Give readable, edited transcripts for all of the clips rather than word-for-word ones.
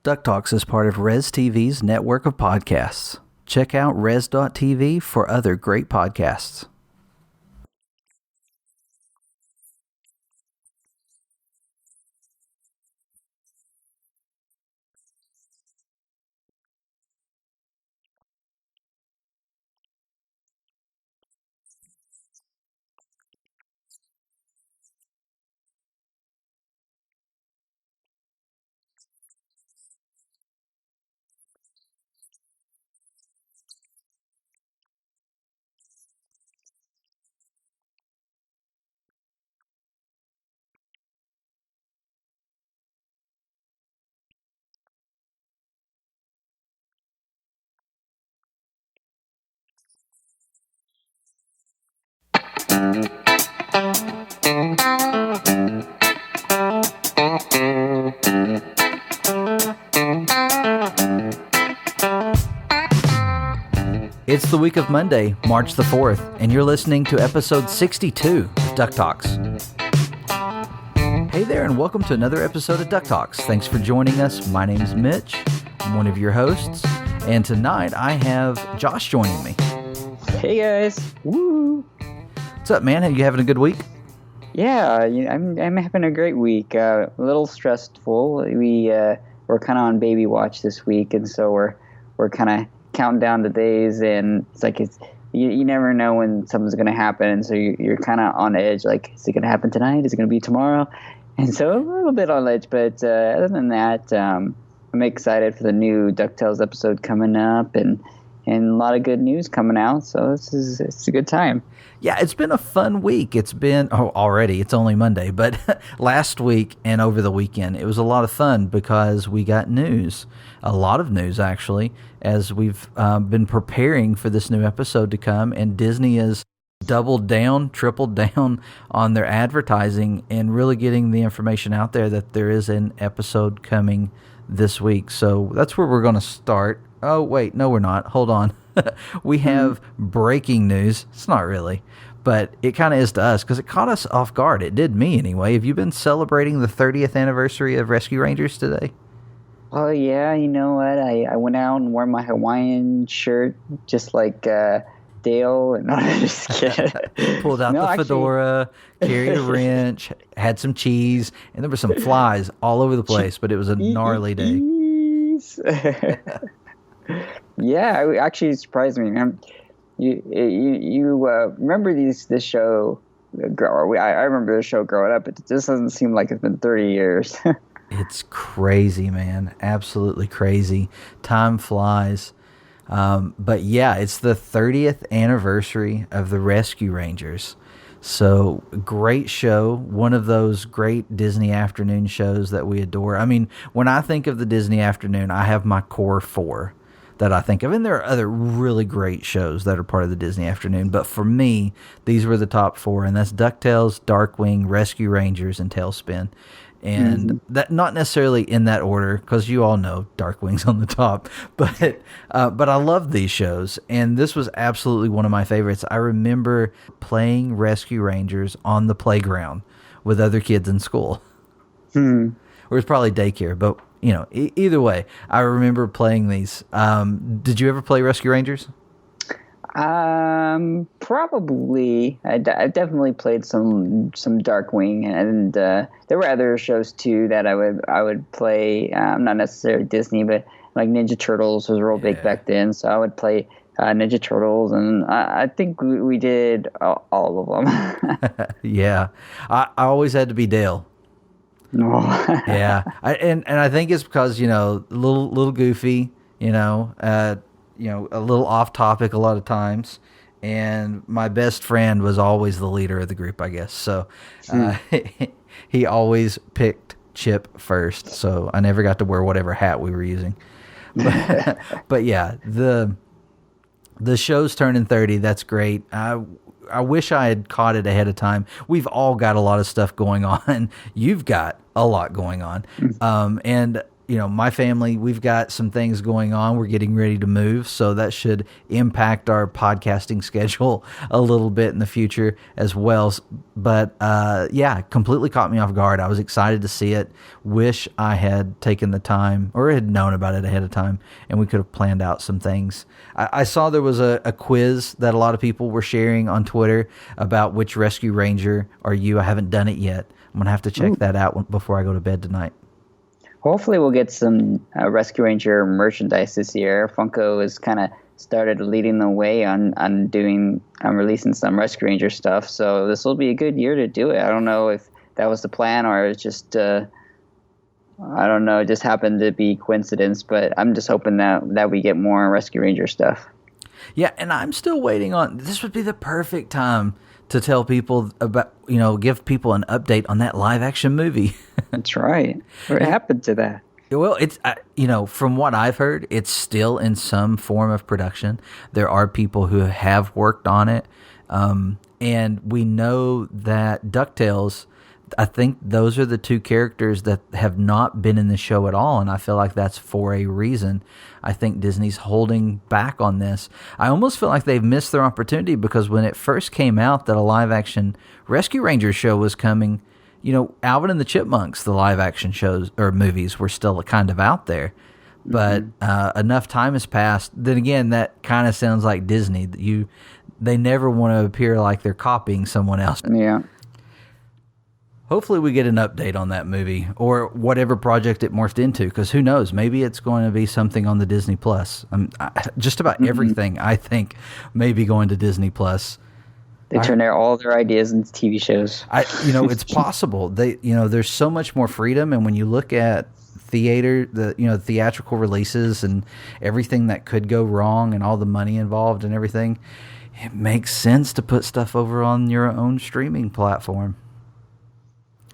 DuckTalks is part of Res TV's network of podcasts. Check out res.tv for other great podcasts. It's the week of Monday, March the 4th, and you're listening to episode 62 of DuckTalks. Hey there, and welcome to another episode of DuckTalks. Thanks for joining us. My name's Mitch. I'm one of your hosts, and tonight I have Josh joining me. Hey guys! Woo! What's up, man? Are you having a good week? Yeah, I'm having a great week. A little stressful. We're kind of on baby watch this week, and so we're kind of counting down the days, and you never know when something's going to happen, and so you're kind of on edge. Like, is it going to happen tonight? Is it going to be tomorrow? And so a little bit on edge, but other than that, I'm excited for the new DuckTales episode coming up, and a lot of good news coming out. So it's a good time. Yeah, it's been a fun week. It's been, already, it's only Monday, but last week and over the weekend, it was a lot of fun because we got news, a lot of news actually, as we've been preparing for this new episode to come, and Disney has doubled down, tripled down on their advertising and really getting the information out there that there is an episode coming this week. So that's where we're going to start. Oh, wait, no, we're not. Hold on. We have breaking news. It's not really, but it kind of is to us because it caught us off guard. It did me anyway. Have you been celebrating the 30th anniversary of Rescue Rangers today? Oh, yeah. You know what? I went out and wore my Hawaiian shirt just like Dale. No, I'm just kidding. Pulled out the fedora, carried a wrench, had some cheese, and there were some flies all over the place, but it was a gnarly day. Yeah, it actually surprised me. You remember this show? I remember the show growing up. It just doesn't seem like it's been 30 years. It's crazy, man. Absolutely crazy. Time flies. But yeah, it's the 30th anniversary of the Rescue Rangers. So, great show. One of those great Disney afternoon shows that we adore. I mean, when I think of the Disney afternoon, I have my core four that I think of. And there are other really great shows that are part of the Disney afternoon. But for me, these were the top four. And that's DuckTales, Darkwing, Rescue Rangers, and Tailspin. And that not necessarily in that order, because you all know Darkwing's on the top. But I love these shows, and this was absolutely one of my favorites. I remember playing Rescue Rangers on the playground with other kids in school. Or it's probably daycare, but either way, I remember playing these. Did you ever play Rescue Rangers? Probably. I definitely played some Darkwing, and there were other shows too that I would play. Not necessarily Disney, but like Ninja Turtles was real big back then, so I would play Ninja Turtles, and I think we did all of them. Yeah, I always had to be Dale. Oh. Yeah, and I think it's because little goofy, a little off topic a lot of times, and my best friend was always the leader of the group, I guess. So he always picked Chip first, so I never got to wear whatever hat we were using. But yeah, the show's turning 30. That's great. I wish I had caught it ahead of time. We've all got a lot of stuff going on. You've got a lot going on. And my family, we've got some things going on. We're getting ready to move, so that should impact our podcasting schedule a little bit in the future as well. But completely caught me off guard. I was excited to see it. Wish I had taken the time or had known about it ahead of time, and we could have planned out some things. I saw there was a quiz that a lot of people were sharing on Twitter about which Rescue Ranger are you. I haven't done it yet. I'm going to have to check that out before I go to bed tonight. Hopefully we'll get some Rescue Ranger merchandise this year. Funko has kind of started leading the way on releasing some Rescue Ranger stuff, so this will be a good year to do it. I don't know if that was the plan or it's just, I don't know, it just happened to be coincidence, but I'm just hoping that we get more Rescue Ranger stuff. Yeah, and I'm still waiting on, this would be the perfect time to tell people about, give people an update on that live action movie. That's right. What happened to that? Well, it's, from what I've heard, it's still in some form of production. There are people who have worked on it. And we know that DuckTales, I think those are the two characters that have not been in the show at all. And I feel like that's for a reason. I think Disney's holding back on this. I almost feel like they've missed their opportunity because when it first came out that a live action Rescue Rangers show was coming, Alvin and the Chipmunks, the live action shows or movies were still kind of out there. But enough time has passed. Then again, that kind of sounds like Disney. They never want to appear like they're copying someone else. Yeah. Hopefully we get an update on that movie or whatever project it morphed into, because who knows? Maybe it's going to be something on the Disney Plus. Just about everything, I think, may be going to Disney Plus. They turn all their ideas into TV shows. It's possible. There's so much more freedom, and when you look at theatrical releases and everything that could go wrong and all the money involved and everything, it makes sense to put stuff over on your own streaming platform.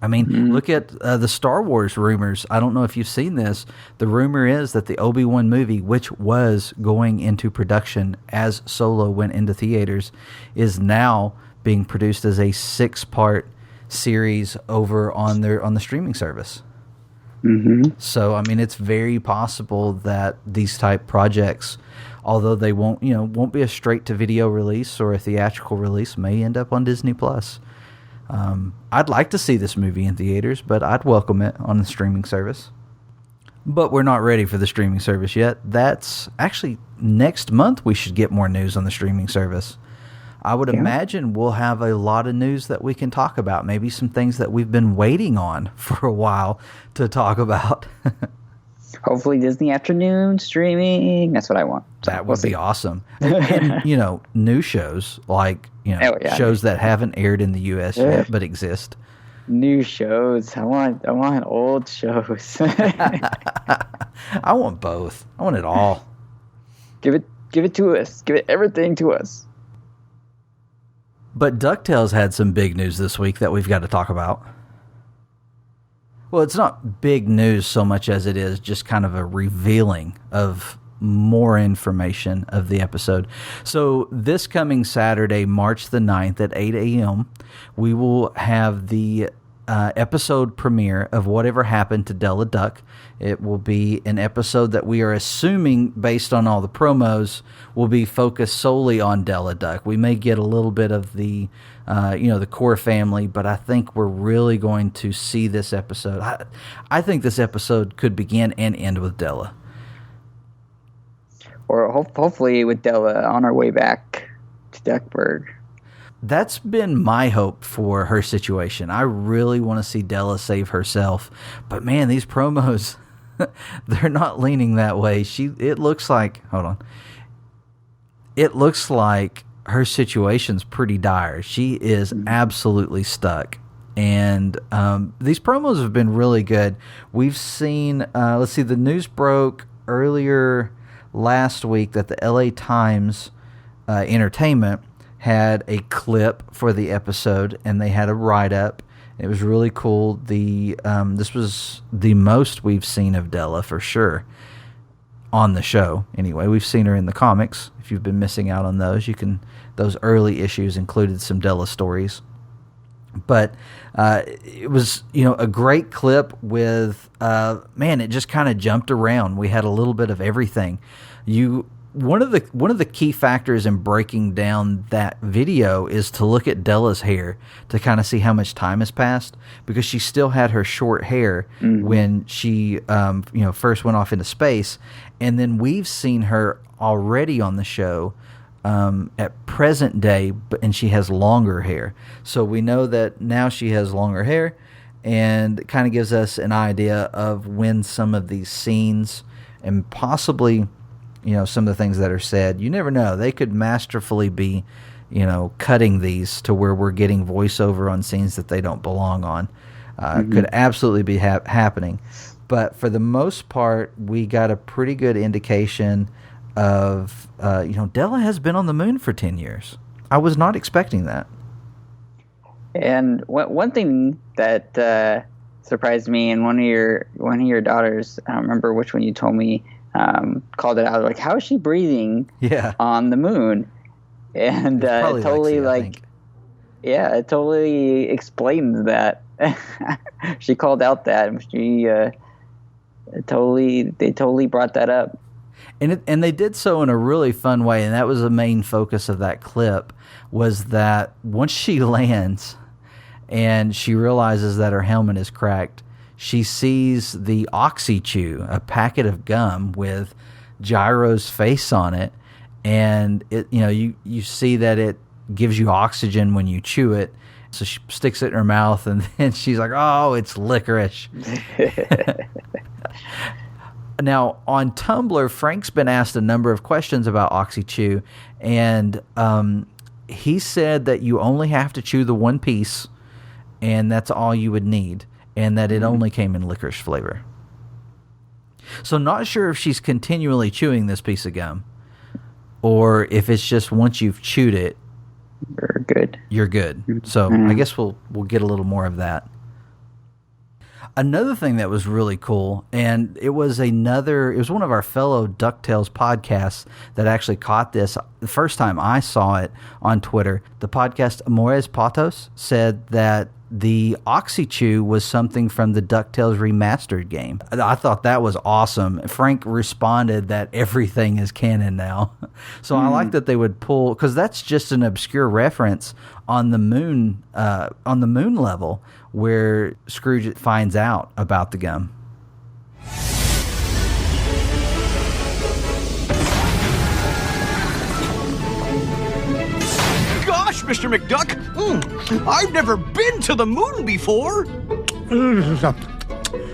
I mean, look at the Star Wars rumors. I don't know if you've seen this. The rumor is that the Obi-Wan movie, which was going into production as Solo went into theaters, is now being produced as a 6-part series over on the streaming service. Mm-hmm. So, I mean, it's very possible that these type projects, although they won't be a straight-to-video release or a theatrical release, may end up on Disney Plus. I'd like to see this movie in theaters, but I'd welcome it on the streaming service. But we're not ready for the streaming service yet. That's actually next month we should get more news on the streaming service. I would imagine we'll have a lot of news that we can talk about. Maybe some things that we've been waiting on for a while to talk about. Hopefully Disney Afternoon streaming. That's what I want. So that would be awesome. And, new shows like, shows that haven't aired in the U.S. yet but exist. New shows. I want old shows. I want both. I want it all. Give it to us. Give it everything to us. But DuckTales had some big news this week that we've got to talk about. Well, it's not big news so much as it is just kind of a revealing of more information of the episode. So this coming Saturday, March the 9th at 8 a.m., we will have the episode premiere of Whatever Happened to Della Duck. It will be an episode that we are assuming, based on all the promos, will be focused solely on Della Duck. We may get a little bit of the the core family, but I think we're really going to see this episode. I think this episode could begin and end with Della. Or hopefully with Della on our way back to Duckburg. That's been my hope for her situation. I really want to see Della save herself. But man, these promos, they're not leaning that way. It looks like her situation's pretty dire. She is absolutely stuck. And these promos have been really good. We've seen, the news broke earlier last week that the LA Times Entertainment had a clip for the episode, and they had a write-up. It was really cool. This was the most we've seen of Della for sure on the show. Anyway, we've seen her in the comics. If you've been missing out on those, those early issues included some Della stories. But it was, a great clip with, man, it just kind of jumped around. We had a little bit of everything. One of the key factors in breaking down that video is to look at Della's hair to kind of see how much time has passed, because she still had her short hair when she, first went off into space. And then we've seen her already on the show at present day, and she has longer hair. So we know that now she has longer hair, and it kind of gives us an idea of when some of these scenes and possibly, some of the things that are said, you never know. They could masterfully be, cutting these to where we're getting voiceover on scenes that they don't belong on. Could absolutely be happening. But for the most part, we got a pretty good indication of, Della has been on the moon for 10 years. I was not expecting that. And one thing that surprised me, and one of your daughters, I don't remember which one you told me, called it out, like, how is she breathing on the moon? And totally it totally explains that. She called out that she they totally brought that up. And they did so in a really fun way, and that was the main focus of that clip, was that once she lands and she realizes that her helmet is cracked, she sees the Oxy-Chew, a packet of gum with Gyro's face on it, and it, you see that it gives you oxygen when you chew it. So she sticks it in her mouth, and then she's like, "Oh, it's licorice." Now, on Tumblr, Frank's been asked a number of questions about Oxy-Chew, and he said that you only have to chew the one piece, and that's all you would need, and that it only came in licorice flavor. So not sure if she's continually chewing this piece of gum, or if it's just once you've chewed it, you're good. So I guess we'll get a little more of that. Another thing that was really cool, and it was one of our fellow DuckTales podcasts that actually caught this the first time I saw it on Twitter. The podcast Amores Patos said that the Oxy-Chew was something from the DuckTales remastered game. I thought that was awesome. Frank responded that everything is canon now. So I like that they would pull, because that's just an obscure reference on the moon level, where Scrooge finds out about the gum. Gosh, Mr. McDuck, I've never been to the moon before.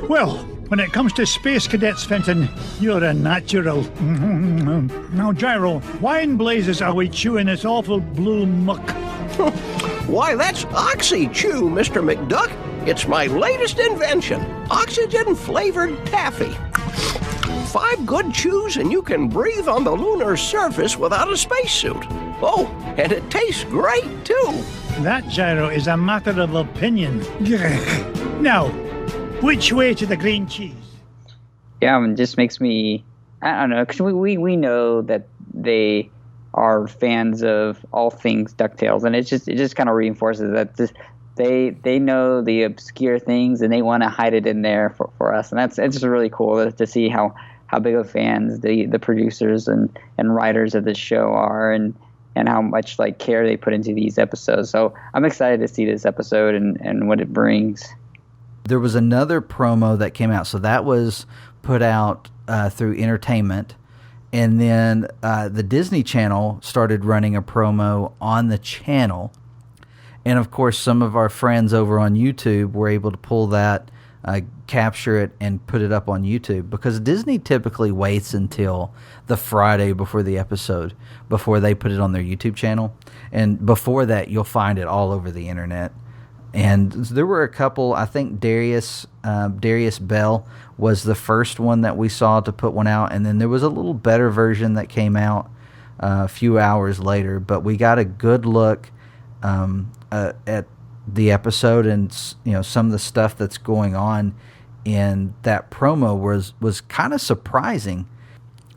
Well, when it comes to space cadets, Fenton, you're a natural. Now, Gyro, why in blazes are we chewing this awful blue muck? Why, that's Oxy-Chew, Mr. McDuck. It's my latest invention, oxygen-flavored taffy. 5 good chews and you can breathe on the lunar surface without a spacesuit. Oh, and it tastes great, too. That, Gyro, is a matter of opinion. Now, which way to the green cheese? Yeah, it just makes me, I don't know, because we know that they are fans of all things DuckTales, and it just kind of reinforces that they know the obscure things, and they want to hide it in there for us, and it's just really cool to see how big of fans the producers and writers of this show are, and how much care they put into these episodes. So I'm excited to see this episode and what it brings. There was another promo that came out, so that was put out through Entertainment. And then the Disney Channel started running a promo on the channel. And, of course, some of our friends over on YouTube were able to pull that, capture it, and put it up on YouTube. Because Disney typically waits until the Friday before the episode before they put it on their YouTube channel. And before that, you'll find it all over the internet. And there were a couple, I think Darius Bell was the first one that we saw to put one out. And then there was a little better version that came out a few hours later. But we got a good look at the episode, and some of the stuff that's going on in that promo was kind of surprising.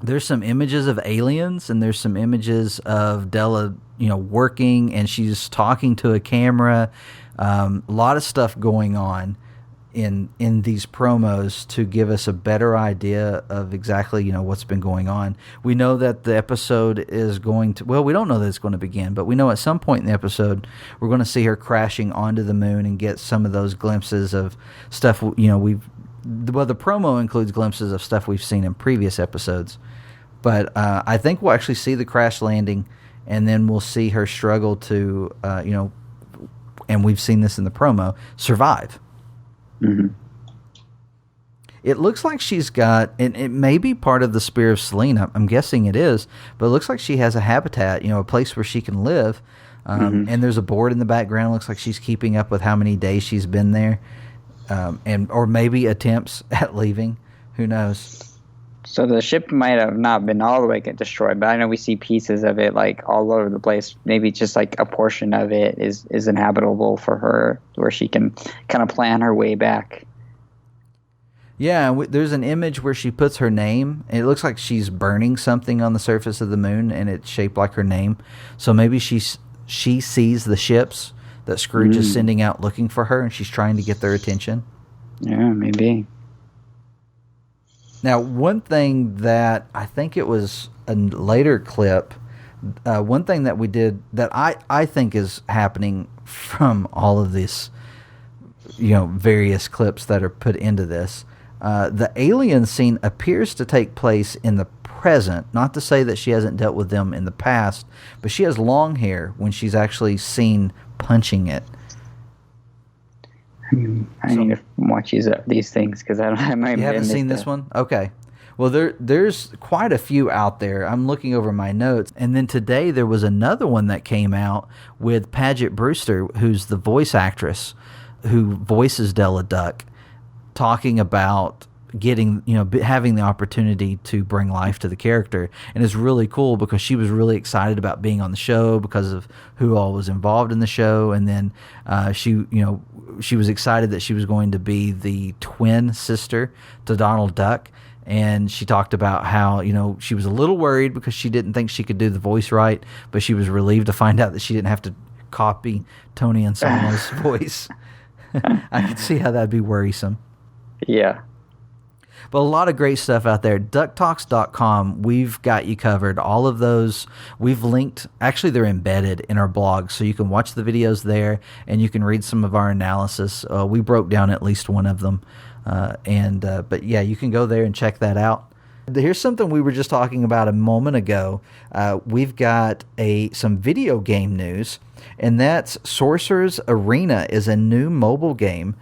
There's some images of aliens, and there's some images of Della working, and she's talking to a camera. A lot of stuff going on in these promos to give us a better idea of exactly what's been going on. We know that the episode is going to, well, we don't know that it's going to begin, but we know at some point in the episode we're going to see her crashing onto the moon and get some of those glimpses of stuff. The promo includes glimpses of stuff we've seen in previous episodes, but I think we'll actually see the crash landing, and then we'll see her struggle to and we've seen this in the promo, survive. Mm-hmm. It looks like she's got, and it may be part of the Spear of Selene. I'm guessing it is, but it looks like she has a habitat, a place where she can live. And there's a board in the background. It looks like she's keeping up with how many days she's been there, or maybe attempts at leaving. Who knows? So the ship might have not been all the way get destroyed, but I know we see pieces of it like all over the place. Maybe just like a portion of it is inhabitable for her, where she can kind of plan her way back. Yeah, there's an image where she puts her name. And it looks like she's burning something on the surface of the moon, and it's shaped like her name. So maybe she sees the ships that Scrooge is sending out looking for her, and she's trying to get their attention. Yeah, maybe. Now, one thing that I think it was a later clip, one thing that we did that I think is happening from all of this, various clips that are put into this, the alien scene appears to take place in the present. Not to say that she hasn't dealt with them in the past, but she has long hair when she's actually seen punching it. I need to watch these things because I might. You haven't seen this one? Okay. Well, there's quite a few out there. I'm looking over my notes, and then today there was another one that came out with Paget Brewster, who's the voice actress who voices Della Duck, talking about getting, having the opportunity to bring life to the character. And it's really cool because she was really excited about being on the show because of who all was involved in the show. And then she was excited that she was going to be the twin sister to Donald Duck. And she talked about how, she was a little worried because she didn't think she could do the voice right, but she was relieved to find out that she didn't have to copy Tony Anselmo's voice. I could see how that'd be worrisome. Yeah. But a lot of great stuff out there. DuckTalks.com, we've got you covered. All of those, we've linked. Actually, they're embedded in our blog, so you can watch the videos there, and you can read some of our analysis. We broke down at least one of them. But yeah, you can go there and check that out. Here's something we were just talking about a moment ago. We've got some video game news, and that's Sorcerer's Arena is a new mobile game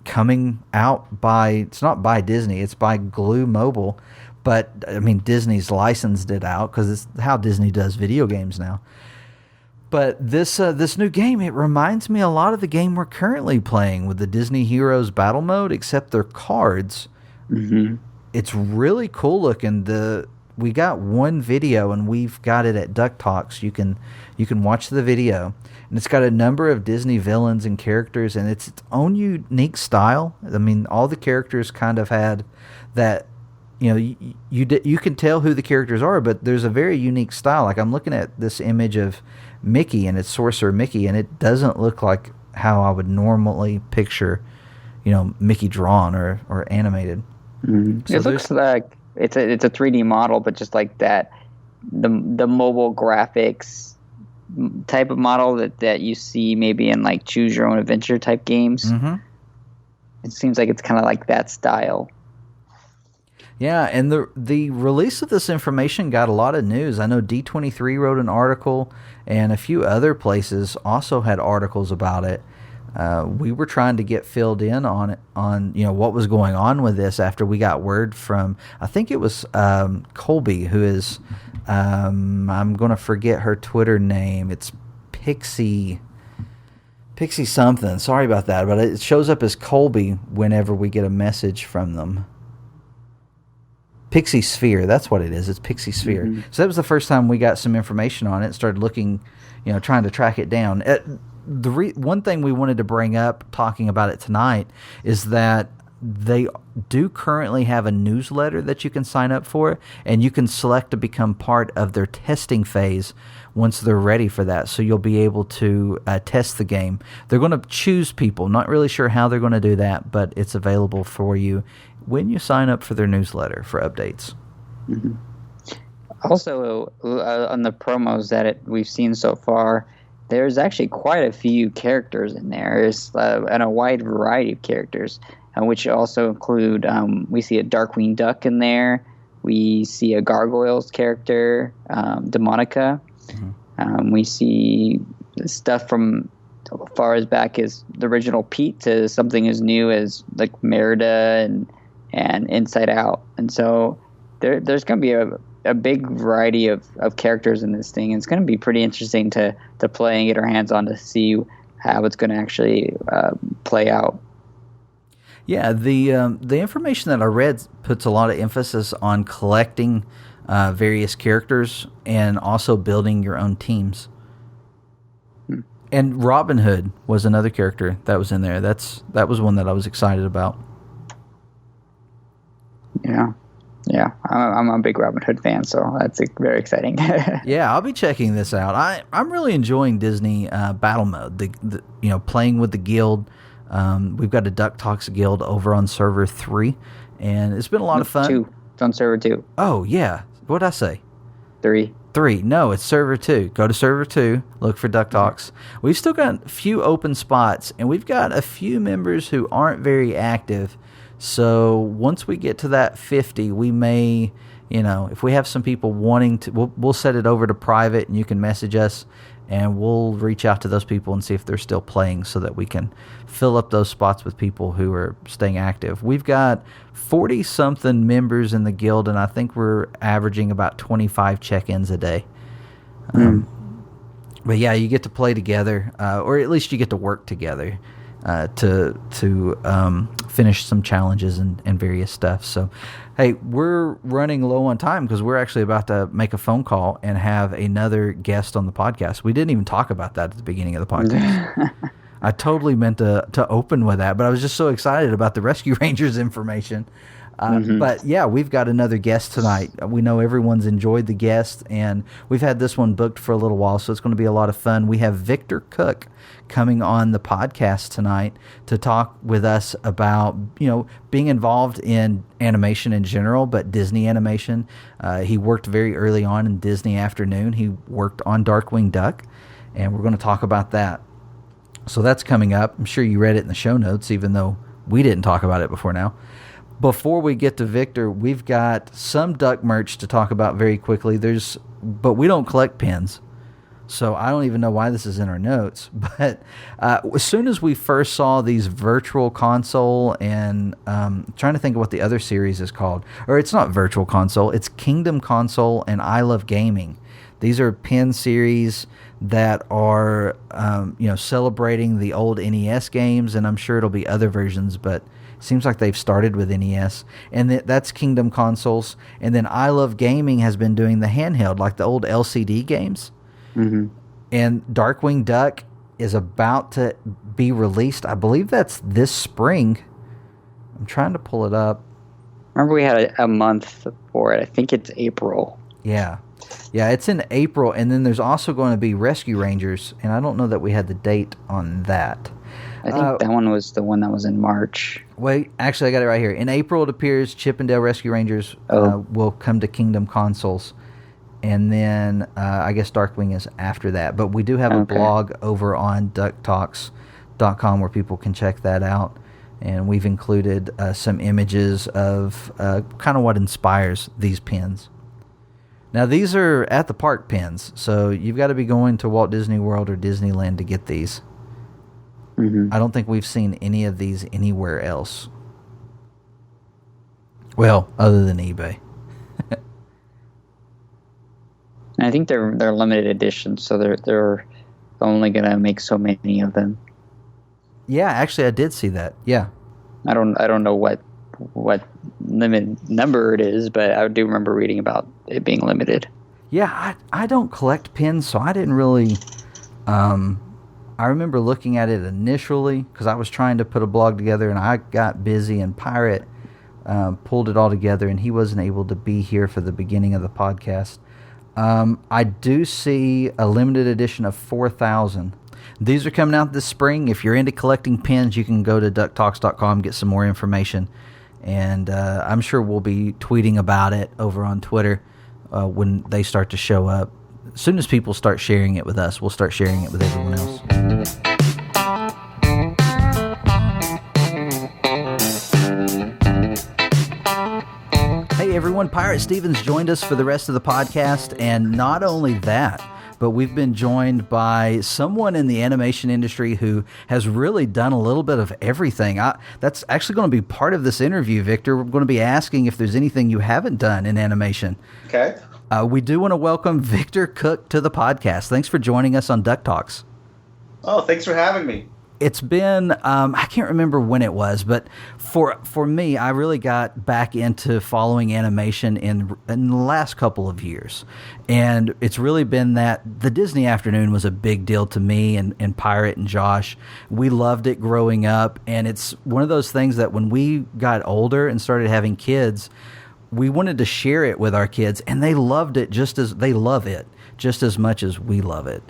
coming out it's not by Disney, it's by Glue Mobile, but I mean Disney's licensed it out because it's how Disney does video games now. But this new game, it reminds me a lot of the game we're currently playing with the Disney Heroes Battle Mode, except they're cards. Mm-hmm. It's really cool looking. We got one video, and we've got it at DuckTalks. You can watch the video, and it's got a number of Disney villains and characters, and it's its own unique style. I mean, all the characters kind of had that. You can tell who the characters are, but there's a very unique style. Like I'm looking at this image of Mickey, and it's Sorcerer Mickey, and it doesn't look like how I would normally picture, Mickey drawn or animated. Mm-hmm. So it looks like it's a 3D model, but just like that, the mobile graphics type of model that you see maybe in like Choose Your Own Adventure type games. Mm-hmm. It seems like it's kind of like that style. Yeah, and the release of this information got a lot of news. I know D23 wrote an article, and a few other places also had articles about it. We were trying to get filled in on what was going on with this after we got word from, I think it was Colby, who is, I'm going to forget her Twitter name. It's Pixie something. Sorry about that, but it shows up as Colby whenever we get a message from them. Pixie Sphere, that's what it is. It's Pixie Sphere. Mm-hmm. So that was the first time we got some information on it. Started looking, trying to track it down. One thing we wanted to bring up, talking about it tonight, is that they do currently have a newsletter that you can sign up for, and you can select to become part of their testing phase once they're ready for that. So you'll be able to test the game. They're going to choose people. Not really sure how they're going to do that, but it's available for you when you sign up for their newsletter for updates. Mm-hmm. Also, on the promos that we've seen so far, there's actually quite a few characters in there. There's and a wide variety of characters, which also include, we see a Darkwing Duck in there. We see a Gargoyles character, Demonica. Mm-hmm. We see stuff from as far as back as the original Pete to something as new as like Merida and Inside Out. And so there's going to be a big variety of characters in this thing. And it's going to be pretty interesting to play and get our hands on to see how it's going to actually play out. Yeah, the information that I read puts a lot of emphasis on collecting various characters and also building your own teams. And Robin Hood was another character that was in there. That was one that I was excited about. Yeah, I'm a big Robin Hood fan, so that's very exciting. Yeah, I'll be checking this out. I'm really enjoying Disney Battle Mode. The playing with the guild. We've got a DuckTalks guild over on server 3, and it's been a lot of fun. 2. It's on server 2. Oh yeah, what'd I say? 3. No, it's server 2. Go to server 2. Look for DuckTalks. We've still got a few open spots, and we've got a few members who aren't very active. So once we get to that 50, we may, if we have some people wanting to, we'll set it over to private, and you can message us, and we'll reach out to those people and see if they're still playing so that we can fill up those spots with people who are staying active. We've got 40-something members in the guild, and I think we're averaging about 25 check-ins a day. But yeah, you get to play together, or at least you get to work together to finish some challenges and various stuff. So, hey, we're running low on time because we're actually about to make a phone call and have another guest on the podcast. We didn't even talk about that at the beginning of the podcast. I totally meant to open with that, but I was just so excited about the Rescue Rangers information. But yeah, we've got another guest tonight. We know everyone's enjoyed the guest, and we've had this one booked for a little while, so it's going to be a lot of fun. We have Victor Cook coming on the podcast tonight to talk with us about, being involved in animation in general, but Disney animation. He worked very early on in Disney Afternoon. He worked on Darkwing Duck, and we're going to talk about that. So that's coming up. I'm sure you read it in the show notes, even though we didn't talk about it before now. Before we get to Victor, we've got some Duck merch to talk about very quickly. But we don't collect pins, so I don't even know why this is in our notes. But as soon as we first saw these Virtual Console and trying to think of what the other series is called, or it's not Virtual Console, it's Kingdom Console and I Love Gaming. These are pin series that are celebrating the old NES games, and I'm sure it'll be other versions, but seems like they've started with NES, and that's Kingdom Consoles. And then I Love Gaming has been doing the handheld, like the old LCD games. Mm-hmm. And Darkwing Duck is about to be released. I believe that's this spring. I'm trying to pull it up. Remember we had a month for it. I think it's April. Yeah, it's in April, and then there's also going to be Rescue Rangers, and I don't know that we had the date on that. I think that one was the one that was in March. Wait, actually, I got it right here. In April, it appears Chip and Dale Rescue Rangers will come to Kingdom Consoles. And then I guess Darkwing is after that. But we do have a blog over on DuckTalks.com where people can check that out. And we've included some images of kind of what inspires these pins. Now, these are at the park pins. So you've got to be going to Walt Disney World or Disneyland to get these. Mm-hmm. I don't think we've seen any of these anywhere else. Well, other than eBay. I think they're limited editions, so they're only gonna make so many of them. Yeah, actually, I did see that. Yeah, I don't know what limit number it is, but I do remember reading about it being limited. Yeah, I don't collect pins, so I didn't really. I remember looking at it initially because I was trying to put a blog together and I got busy, and Pirate pulled it all together, and he wasn't able to be here for the beginning of the podcast. I do see a limited edition of 4,000. These are coming out this spring. If you're into collecting pins, you can go to DuckTalks.com, get some more information. And I'm sure we'll be tweeting about it over on Twitter when they start to show up. As soon as people start sharing it with us, we'll start sharing it with everyone else. Hey everyone, Pirate Stevens joined us for the rest of the podcast, and not only that, but we've been joined by someone in the animation industry who has really done a little bit of everything. That's actually going to be part of this interview, Victor. We're going to be asking if there's anything you haven't done in animation. Okay. We do want to welcome Victor Cook to the podcast. Thanks for joining us on DuckTalks. Oh, thanks for having me. It's been, I can't remember when it was, but for me, I really got back into following animation in the last couple of years. And it's really been that the Disney afternoon was a big deal to me and Pirate and Josh. We loved it growing up. And it's one of those things that when we got older and started having kids, we wanted to share it with our kids, and they loved it just as much as we love it.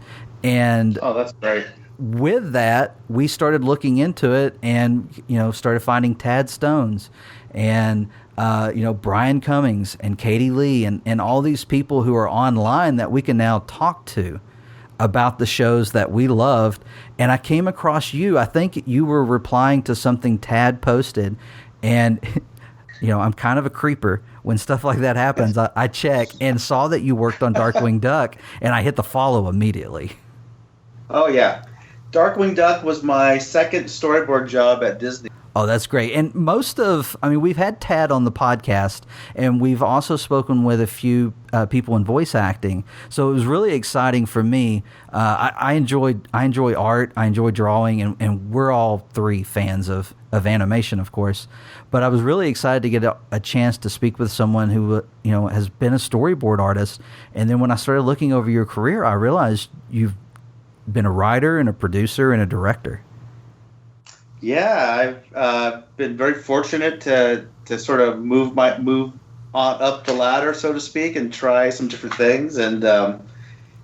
And oh, that's great. With that, we started looking into it and, started finding Tad Stones and, Brian Cummings and Katie Lee and all these people who are online that we can now talk to about the shows that we loved. And I came across you. I think you were replying to something Tad posted, and, I'm kind of a creeper. When stuff like that happens, I check and saw that you worked on Darkwing Duck, and I hit the follow immediately. Oh, yeah. Darkwing Duck was my second storyboard job at Disney. Oh, that's great. And we've had Tad on the podcast, and we've also spoken with a few people in voice acting. So it was really exciting for me. I enjoy art, I enjoy drawing, and we're all three fans of animation, of course. But I was really excited to get a chance to speak with someone who, has been a storyboard artist. And then when I started looking over your career, I realized you've been a writer and a producer and a director. Yeah, I've been very fortunate to sort of move on up the ladder, so to speak, and try some different things. And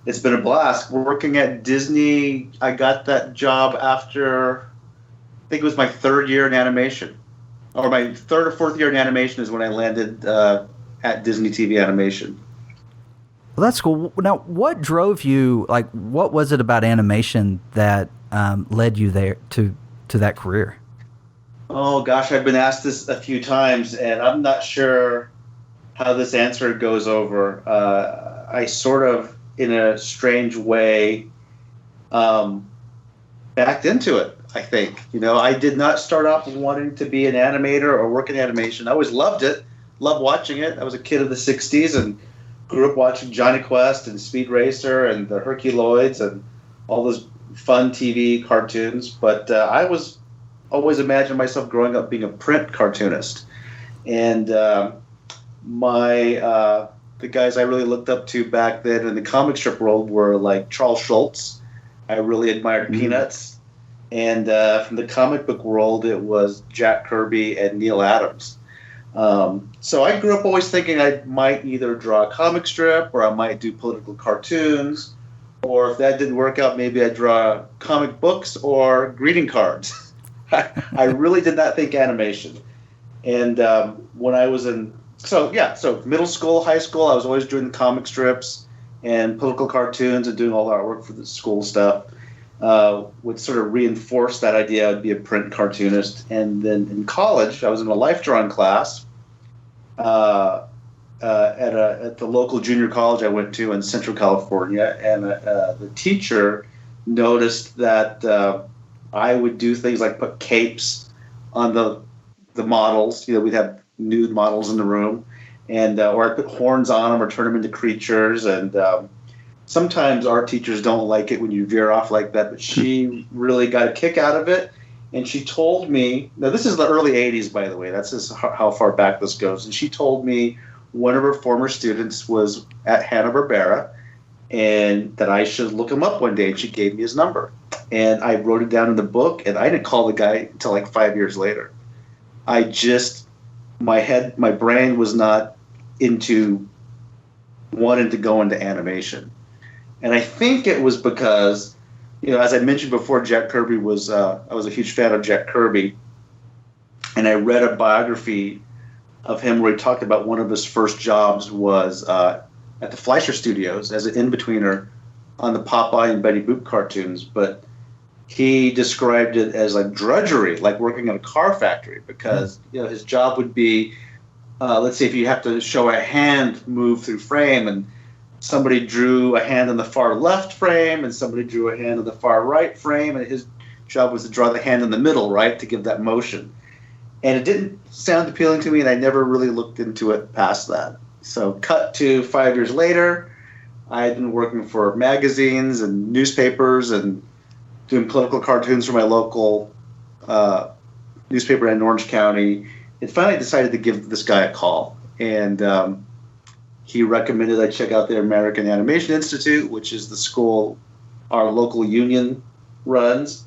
it's been a blast. Working at Disney, I got that job after, I think it was my third year in animation. Or my third or fourth year in animation is when I landed at Disney TV Animation. Well, that's cool. Now, what drove you, what was it about animation that led you there to that career? Oh, gosh, I've been asked this a few times, and I'm not sure how this answer goes over. I sort of, in a strange way, backed into it, I think. I did not start off wanting to be an animator or work in animation. I always loved it, loved watching it. I was a kid of the 60s and grew up watching Johnny Quest and Speed Racer and the Herculoids and all those fun TV cartoons. But I was always imagined myself growing up being a print cartoonist. And the guys I really looked up to back then in the comic strip world were like Charles Schultz. I really admired Peanuts. And from the comic book world, it was Jack Kirby and Neil Adams. So I grew up always thinking I might either draw a comic strip or I might do political cartoons, or if that didn't work out, maybe I'd draw comic books or greeting cards. I really did not think animation. And when I was so middle school, high school, I was always doing comic strips and political cartoons and doing all the artwork for the school stuff. Would sort of reinforce that idea I would be a print cartoonist. And then in college, I was in a life drawing class at the local junior college I went to in Central California, and the teacher noticed that I would do things like put capes on the models. We'd have nude models in the room, and or I put horns on them or turn them into creatures. And sometimes art teachers don't like it when you veer off like that, but she really got a kick out of it. And she told me, now this is the early 80s, by the way, that's just how far back this goes. And she told me one of her former students was at Hanna-Barbera and that I should look him up one day, and she gave me his number. And I wrote it down in the book, and I didn't call the guy until like 5 years later. My brain was not into wanting to go into animation. And I think it was because, as I mentioned before, Jack Kirby I was a huge fan of Jack Kirby. And I read a biography of him where he talked about one of his first jobs was at the Fleischer Studios as an in-betweener on the Popeye and Betty Boop cartoons. But he described it as like drudgery, like working at a car factory, because his job would be, let's say if you have to show a hand move through frame, and somebody drew a hand in the far left frame and somebody drew a hand in the far right frame, and his job was to draw the hand in the middle, right, to give that motion. And it didn't sound appealing to me, and I never really looked into it past that. So cut to 5 years later, I had been working for magazines and newspapers and doing political cartoons for my local newspaper in Orange County, and finally decided to give this guy a call. And he recommended I check out the American Animation Institute, which is the school our local union runs.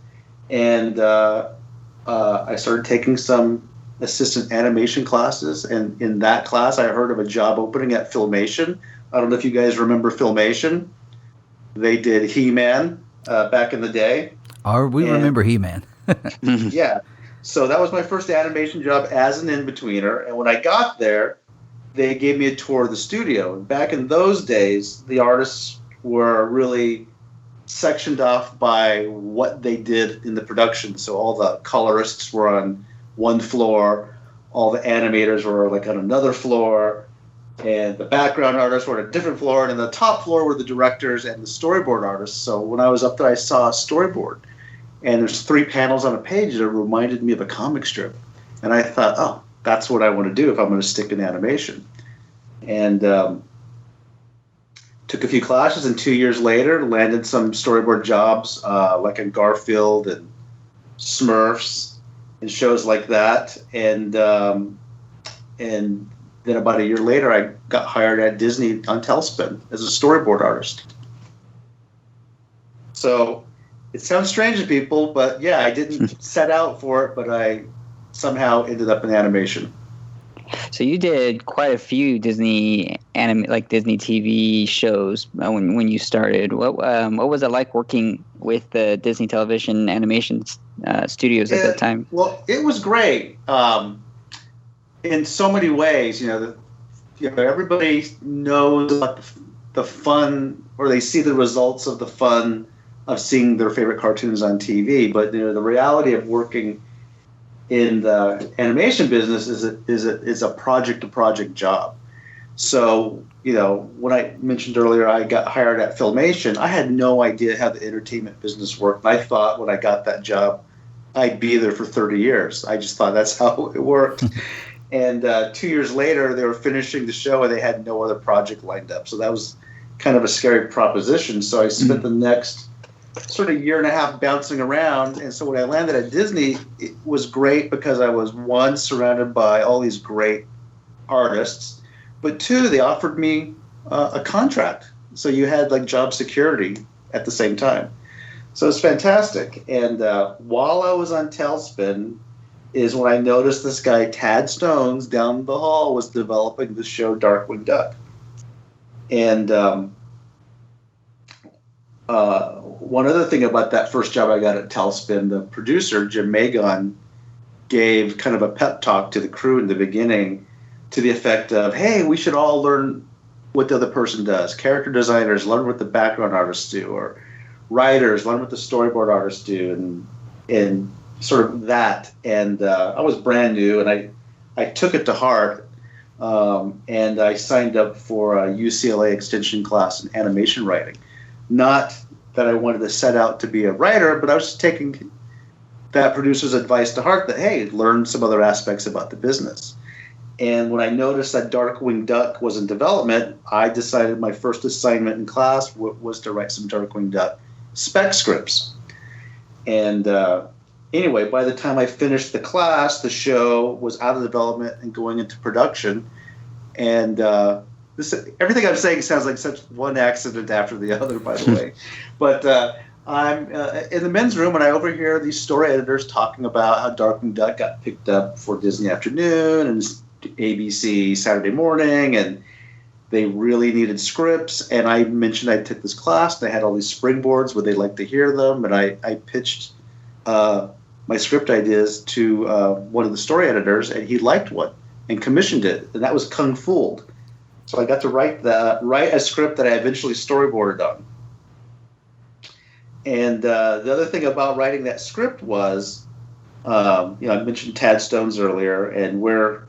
And I started taking some assistant animation classes. And in that class, I heard of a job opening at Filmation. I don't know if you guys remember Filmation. They did He-Man back in the day. We remember He-Man. Yeah. So that was my first animation job as an in-betweener. And when I got there, they gave me a tour of the studio. And back in those days, the artists were really sectioned off by what they did in the production. So all the colorists were on one floor, all the animators were like on another floor, and the background artists were on a different floor, and on the top floor were the directors and the storyboard artists. So when I was up there, I saw a storyboard, and there's 3 panels on a page that reminded me of a comic strip. And I thought, oh, that's what I want to do if I'm going to stick in animation. And took a few classes, and 2 years later landed some storyboard jobs like in Garfield and Smurfs and shows like that. And then about a year later, I got hired at Disney on Tailspin as a storyboard artist. So it sounds strange to people, but yeah, I didn't set out for it, but I somehow ended up in animation. So you did quite a few Disney Disney TV shows when you started. What was it like working with the Disney Television Animation Studios at that time? Well, it was great in so many ways. Everybody knows about the fun, or they see the results of the fun of seeing their favorite cartoons on TV. But the reality of working in the animation business is a project-to-project job. So, when I mentioned earlier I got hired at Filmation, I had no idea how the entertainment business worked. And I thought when I got that job, I'd be there for 30 years. I just thought that's how it worked. And 2 years later, they were finishing the show, and they had no other project lined up. So that was kind of a scary proposition. So I spent the next sort of year and a half bouncing around. And so when I landed at Disney, it was great because I was, one, surrounded by all these great artists, but two, they offered me a contract. So you had like job security at the same time. So it's fantastic. And while I was on Tailspin is when I noticed this guy, Tad Stones, down the hall was developing the show Darkwing Duck. And one other thing about that first job I got at Tailspin, the producer, Jim Magon, gave kind of a pep talk to the crew in the beginning to the effect of, hey, we should all learn what the other person does. Character designers, learn what the background artists do, or writers, learn what the storyboard artists do, and sort of that. And I was brand new, and I took it to heart, and I signed up for a UCLA extension class in animation writing. Not that I wanted to set out to be a writer, but I was just taking that producer's advice to heart that, hey, learn some other aspects about the business. And when I noticed that Darkwing Duck was in development, I decided my first assignment in class was to write some Darkwing Duck spec scripts. And anyway, by the time I finished the class, the show was out of development and going into production. And everything I'm saying sounds like such one accident after the other, by the way. But I'm in the men's room and I overhear these story editors talking about how Darkwing Duck got picked up for Disney Afternoon and ABC Saturday Morning, and they really needed scripts. And I mentioned I took this class. They had all these springboards. Would they like to hear them? And I pitched my script ideas to one of the story editors, and he liked one and commissioned it. And that was Kung Fooled. So I got to write a script that I eventually storyboarded on. And the other thing about writing that script was, I mentioned Tad Stones earlier, and we're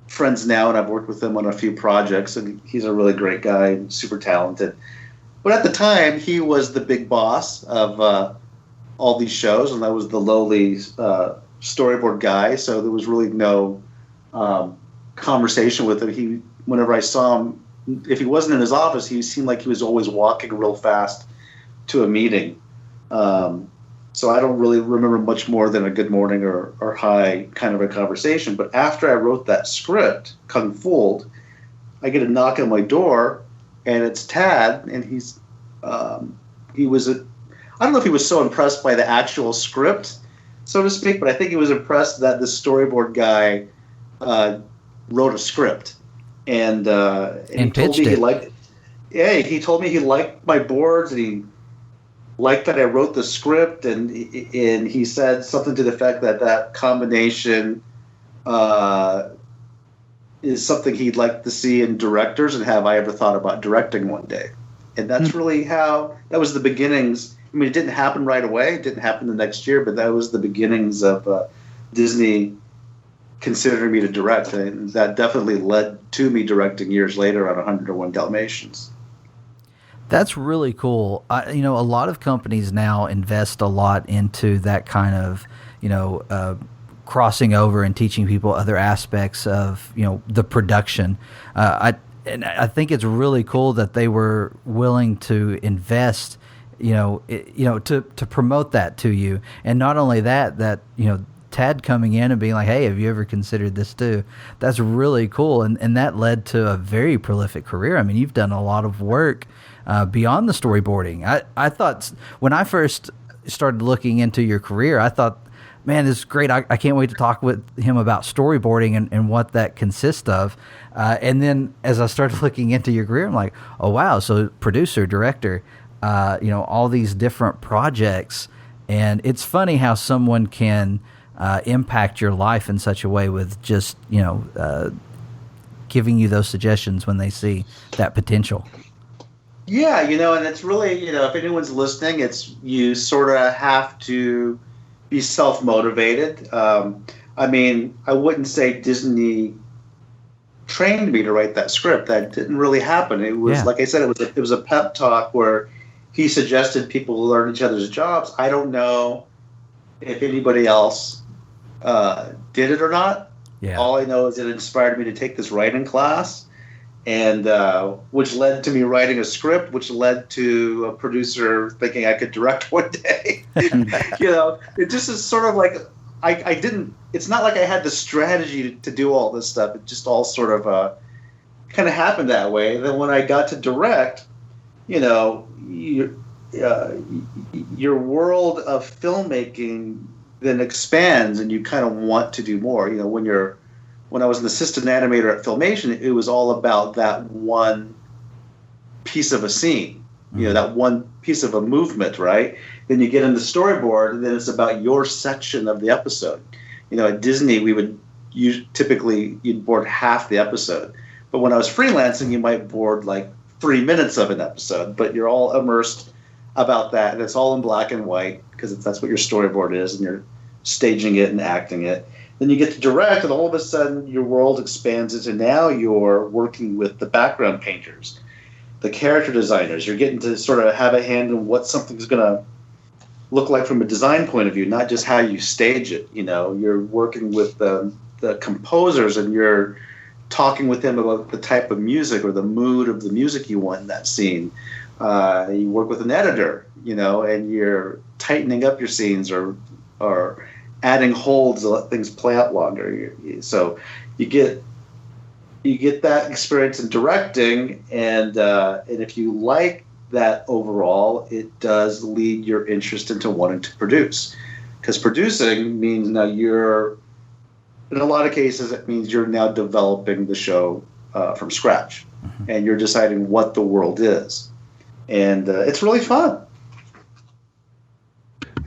friends now, and I've worked with him on a few projects, and he's a really great guy, super talented. But at the time, he was the big boss of all these shows, and I was the lowly storyboard guy, so there was really no conversation with him. Whenever I saw him, if he wasn't in his office, he seemed like he was always walking real fast to a meeting. So I don't really remember much more than a good morning or hi kind of a conversation. But after I wrote that script, Kung Fooled, I get a knock on my door, and it's Tad, and I don't know if he was so impressed by the actual script, so to speak, but I think he was impressed that the storyboard guy wrote a script. And he told me he liked it. Yeah, he told me he liked my boards, and he liked that I wrote the script, and he said something to the effect that combination is something he'd like to see in directors, and have I ever thought about directing one day. And that's really how, that was the beginnings. I mean, it didn't happen right away. It didn't happen the next year, but that was the beginnings of Disney considering me to direct. And that definitely led to me directing years later on 101 Dalmatians. That's really cool. A lot of companies now invest a lot into that kind of, crossing over and teaching people other aspects of, the production. I think it's really cool that they were willing to invest, to promote that to you. And not only that, Tad coming in and being like, hey, have you ever considered this too? That's really cool. And that led to a very prolific career. I mean, you've done a lot of work beyond the storyboarding. I thought when I first started looking into your career, I thought, man, this is great. I can't wait to talk with him about storyboarding and what that consists of. And then as I started looking into your career, I'm like, oh, wow. So producer, director, all these different projects. And it's funny how someone can impact your life in such a way with just, giving you those suggestions when they see that potential. Yeah, and it's really, if anyone's listening, you sort of have to be self-motivated. I mean, I wouldn't say Disney trained me to write that script. That didn't really happen. It was, like I said, it was a pep talk where he suggested people learn each other's jobs. I don't know if anybody else did it or not. Yeah. All I know is it inspired me to take this writing class, and which led to me writing a script, which led to a producer thinking I could direct one day. It just is sort of like I didn't. It's not like I had the strategy to do all this stuff. It just all sort of kind of happened that way. And then when I got to direct, your world of filmmaking then expands, and you kind of want to do more. When I was an assistant animator at Filmation, it was all about that one piece of a scene, that one piece of a movement, right? Then you get into storyboard, and then it's about your section of the episode. At Disney, you'd board half the episode. But when I was freelancing, you might board like 3 minutes of an episode, but you're all immersed about that, and it's all in black and white because that's what your storyboard is, and you're staging it and acting it. Then you get to direct, and all of a sudden your world expands into now you're working with the background painters, the character designers. You're getting to sort of have a hand in what something's going to look like from a design point of view, not just how you stage it. You're working with the composers, and you're talking with them about the type of music or the mood of the music you want in that scene. You work with an editor, and you're tightening up your scenes or adding holds to let things play out longer. So you get that experience in directing, and if you like that overall it does lead your interest into wanting to produce. Because producing means now you're, in a lot of cases, it means you're now developing the show from scratch. Mm-hmm. And you're deciding what the world is. And it's really fun.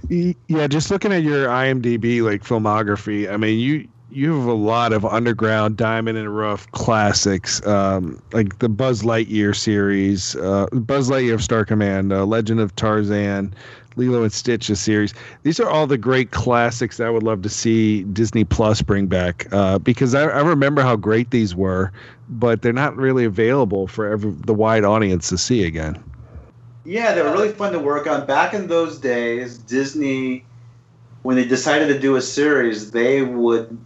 Yeah, just looking at your IMDb like filmography, I mean, you have a lot of underground, diamond and rough classics, like the Buzz Lightyear series, Buzz Lightyear of Star Command, Legend of Tarzan, Lilo and Stitch, a series. These are all the great classics that I would love to see Disney Plus bring back, because I remember how great these were, but they're not really available for the wide audience to see again. Yeah, they were really fun to work on. Back in those days, Disney, when they decided to do a series, they would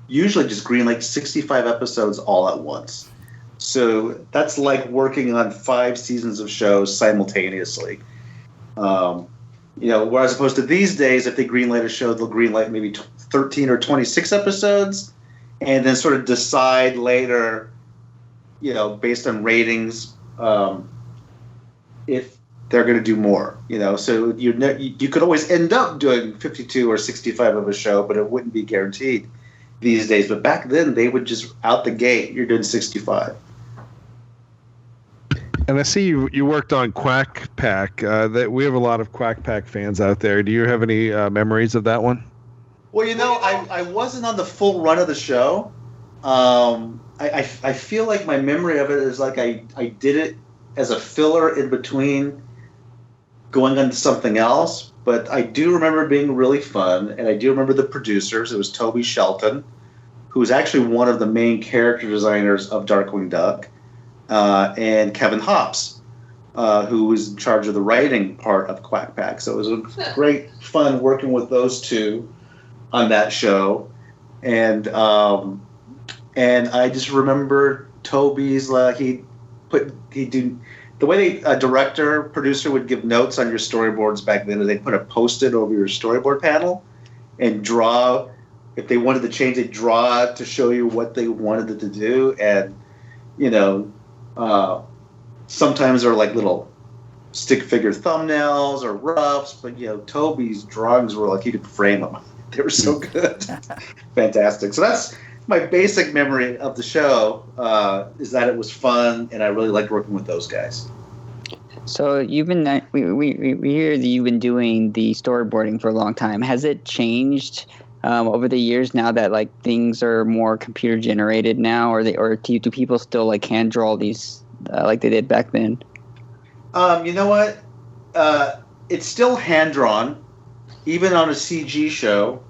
usually just greenlight 65 episodes all at once. So that's like working on 5 seasons of shows simultaneously. Whereas opposed to these days, if they greenlight a show, they'll greenlight maybe 13 or 26 episodes and then sort of decide later, based on ratings, if they're going to do more, So you could always end up doing 52 or 65 of a show, but it wouldn't be guaranteed these days. But back then, they would just out the gate, you're doing 65. And I see you worked on Quack Pack. That we have a lot of Quack Pack fans out there. Do you have any memories of that one? Well, I wasn't on the full run of the show. I feel like my memory of it is like I did it as a filler in between going on to something else. But I do remember being really fun, and I do remember the producers. It was Toby Shelton, who was actually one of the main character designers of Darkwing Duck, and Kevin Hops, who was in charge of the writing part of Quack Pack. So it was a great fun working with those two on that show. And I just remember Toby's the way a director, producer would give notes on your storyboards back then is they'd put a Post-it over your storyboard panel and draw. If they wanted to change, they'd draw to show you what they wanted it to do. And, sometimes they're like little stick figure thumbnails or roughs, but, Toby's drawings were like you could frame them. They were so good. Fantastic. So that's my basic memory of the show, is that it was fun, and I really liked working with those guys. So you've been we hear that you've been doing the storyboarding for a long time. Has it changed over the years now that like things are more computer generated now, or do people still like hand draw these like they did back then? You know what? It's still hand drawn, even on a CG show.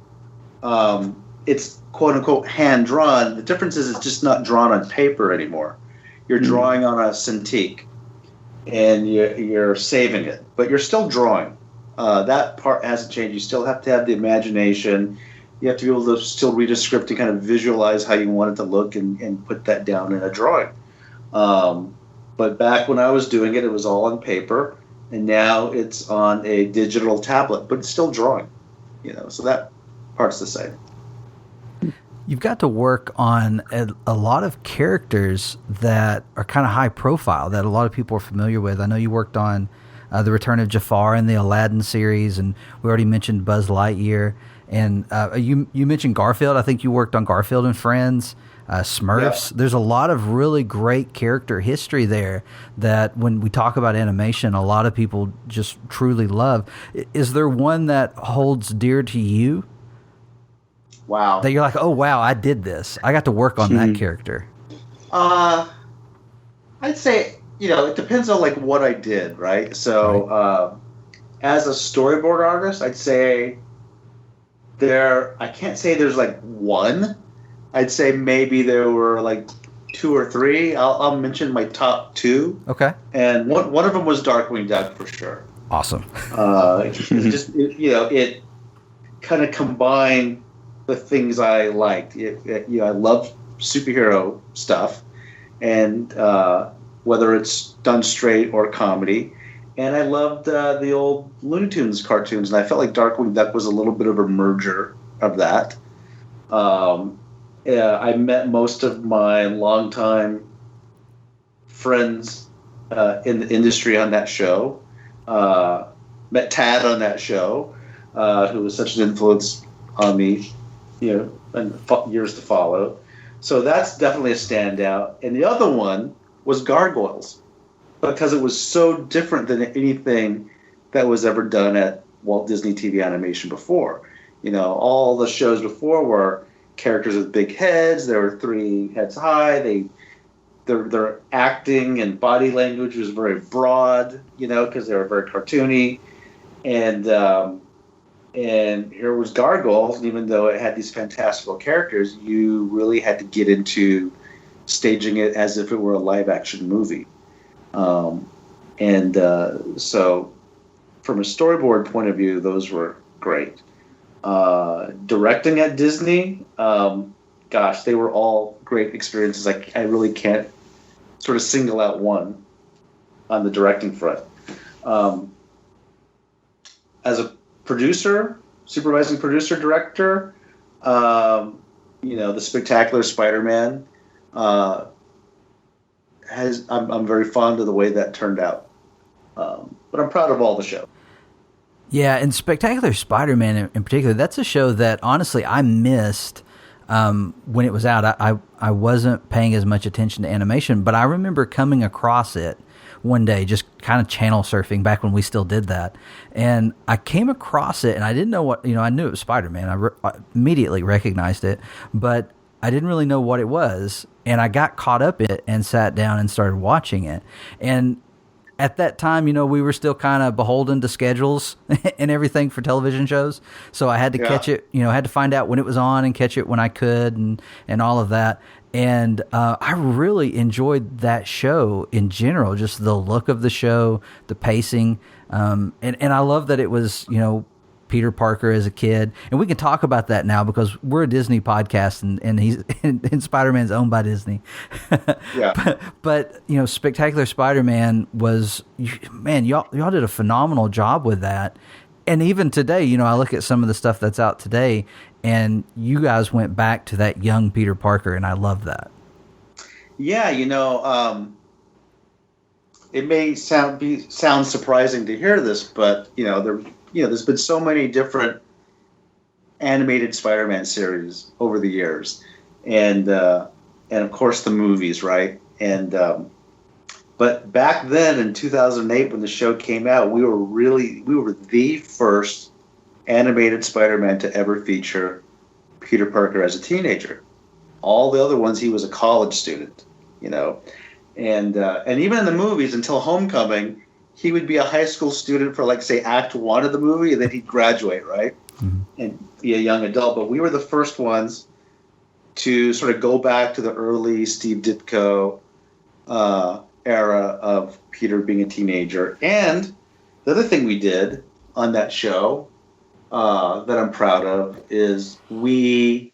It's quote unquote hand drawn. The difference is it's just not drawn on paper anymore. You're drawing on a Cintiq, and you're saving it, but you're still drawing. That part hasn't changed. You still have to have the imagination. You have to be able to still read a script and kind of visualize how you want it to look and put that down in a drawing. But back when I was doing it, it was all on paper, and now it's on a digital tablet, but it's still drawing. So that part's the same. You've got to work on a lot of characters that are kind of high profile that a lot of people are familiar with. I know you worked on The Return of Jafar in the Aladdin series, and we already mentioned Buzz Lightyear. And you mentioned Garfield. I think you worked on Garfield and Friends, Smurfs. Yeah. There's a lot of really great character history there that when we talk about animation, a lot of people just truly love. Is there one that holds dear to you? Wow. That you're like, oh, wow, I did this. I got to work on that character. I'd say, it depends on like what I did, right? So as a storyboard artist, I'd say I can't say there's like one. I'd say maybe there were like 2 or 3. I'll mention my top 2. Okay. And one of them was Darkwing Duck for sure. Awesome. It kind of combined the things I liked. I love superhero stuff, and whether it's done straight or comedy. And I loved the old Looney Tunes cartoons, and I felt like Darkwing Duck was a little bit of a merger of that. I met most of my longtime friends in the industry on that show. Met Tad on that show, who was such an influence on me, and years to follow. So that's definitely a standout. And the other one was Gargoyles, because it was so different than anything that was ever done at Walt Disney TV Animation before. All the shows before were characters with big heads. They were 3 heads high. Their acting and body language was very broad, because they were very cartoony. And here was Gargoyles, and even though it had these fantastical characters, you really had to get into staging it as if it were a live-action movie. So from a storyboard point of view, those were great. Directing at Disney, they were all great experiences. I really can't sort of single out one on the directing front. As a producer, supervising producer, director, the Spectacular Spider-Man, I'm very fond of the way that turned out. But I'm proud of all the show. Yeah, and Spectacular Spider-Man in particular, that's a show that honestly I missed when it was out. I wasn't paying as much attention to animation, but I remember coming across it one day, just kind of channel surfing back when we still did that. And I came across it and I didn't know what, I knew it was Spider-Man. I immediately recognized it, but I didn't really know what it was. And I got caught up in it and sat down and started watching it. And at that time, we were still kind of beholden to schedules and everything for television shows. So I had to catch it, I had to find out when it was on and catch it when I could and all of that. And I really enjoyed that show in general, just the look of the show, the pacing. And I love that it was, Peter Parker as a kid. And we can talk about that now because we're a Disney podcast and he's and Spider-Man's owned by Disney. Yeah. But Spectacular Spider-Man was, man, y'all did a phenomenal job with that. And even today, I look at some of the stuff that's out today, and you guys went back to that young Peter Parker, and I love that. Yeah, it may sound surprising to hear this, but there's been so many different animated Spider-Man series over the years, and of course the movies, right? And but back then in 2008, when the show came out, we were the first animated Spider-Man to ever feature Peter Parker as a teenager. All the other ones, he was a college student, and even in the movies until Homecoming, he would be a high school student for say Act 1 of the movie, and then he'd graduate, right? Mm-hmm. And be a young adult. But we were the first ones to sort of go back to the early Steve Ditko era of Peter being a teenager. And the other thing we did on that show that I'm proud of is we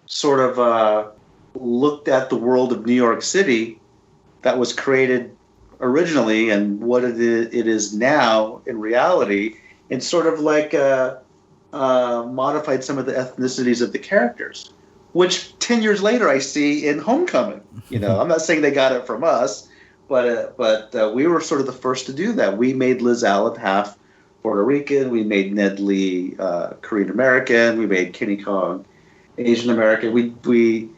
sort of looked at the world of New York City that was created originally and what it is now in reality, and sort of modified some of the ethnicities of the characters, which 10 years later I see in Homecoming. I'm not saying they got it from us, but we were sort of the first to do that. We made Liz Allen half Puerto Rican. We made Ned Lee Korean American. We made Kenny Kong Asian American. We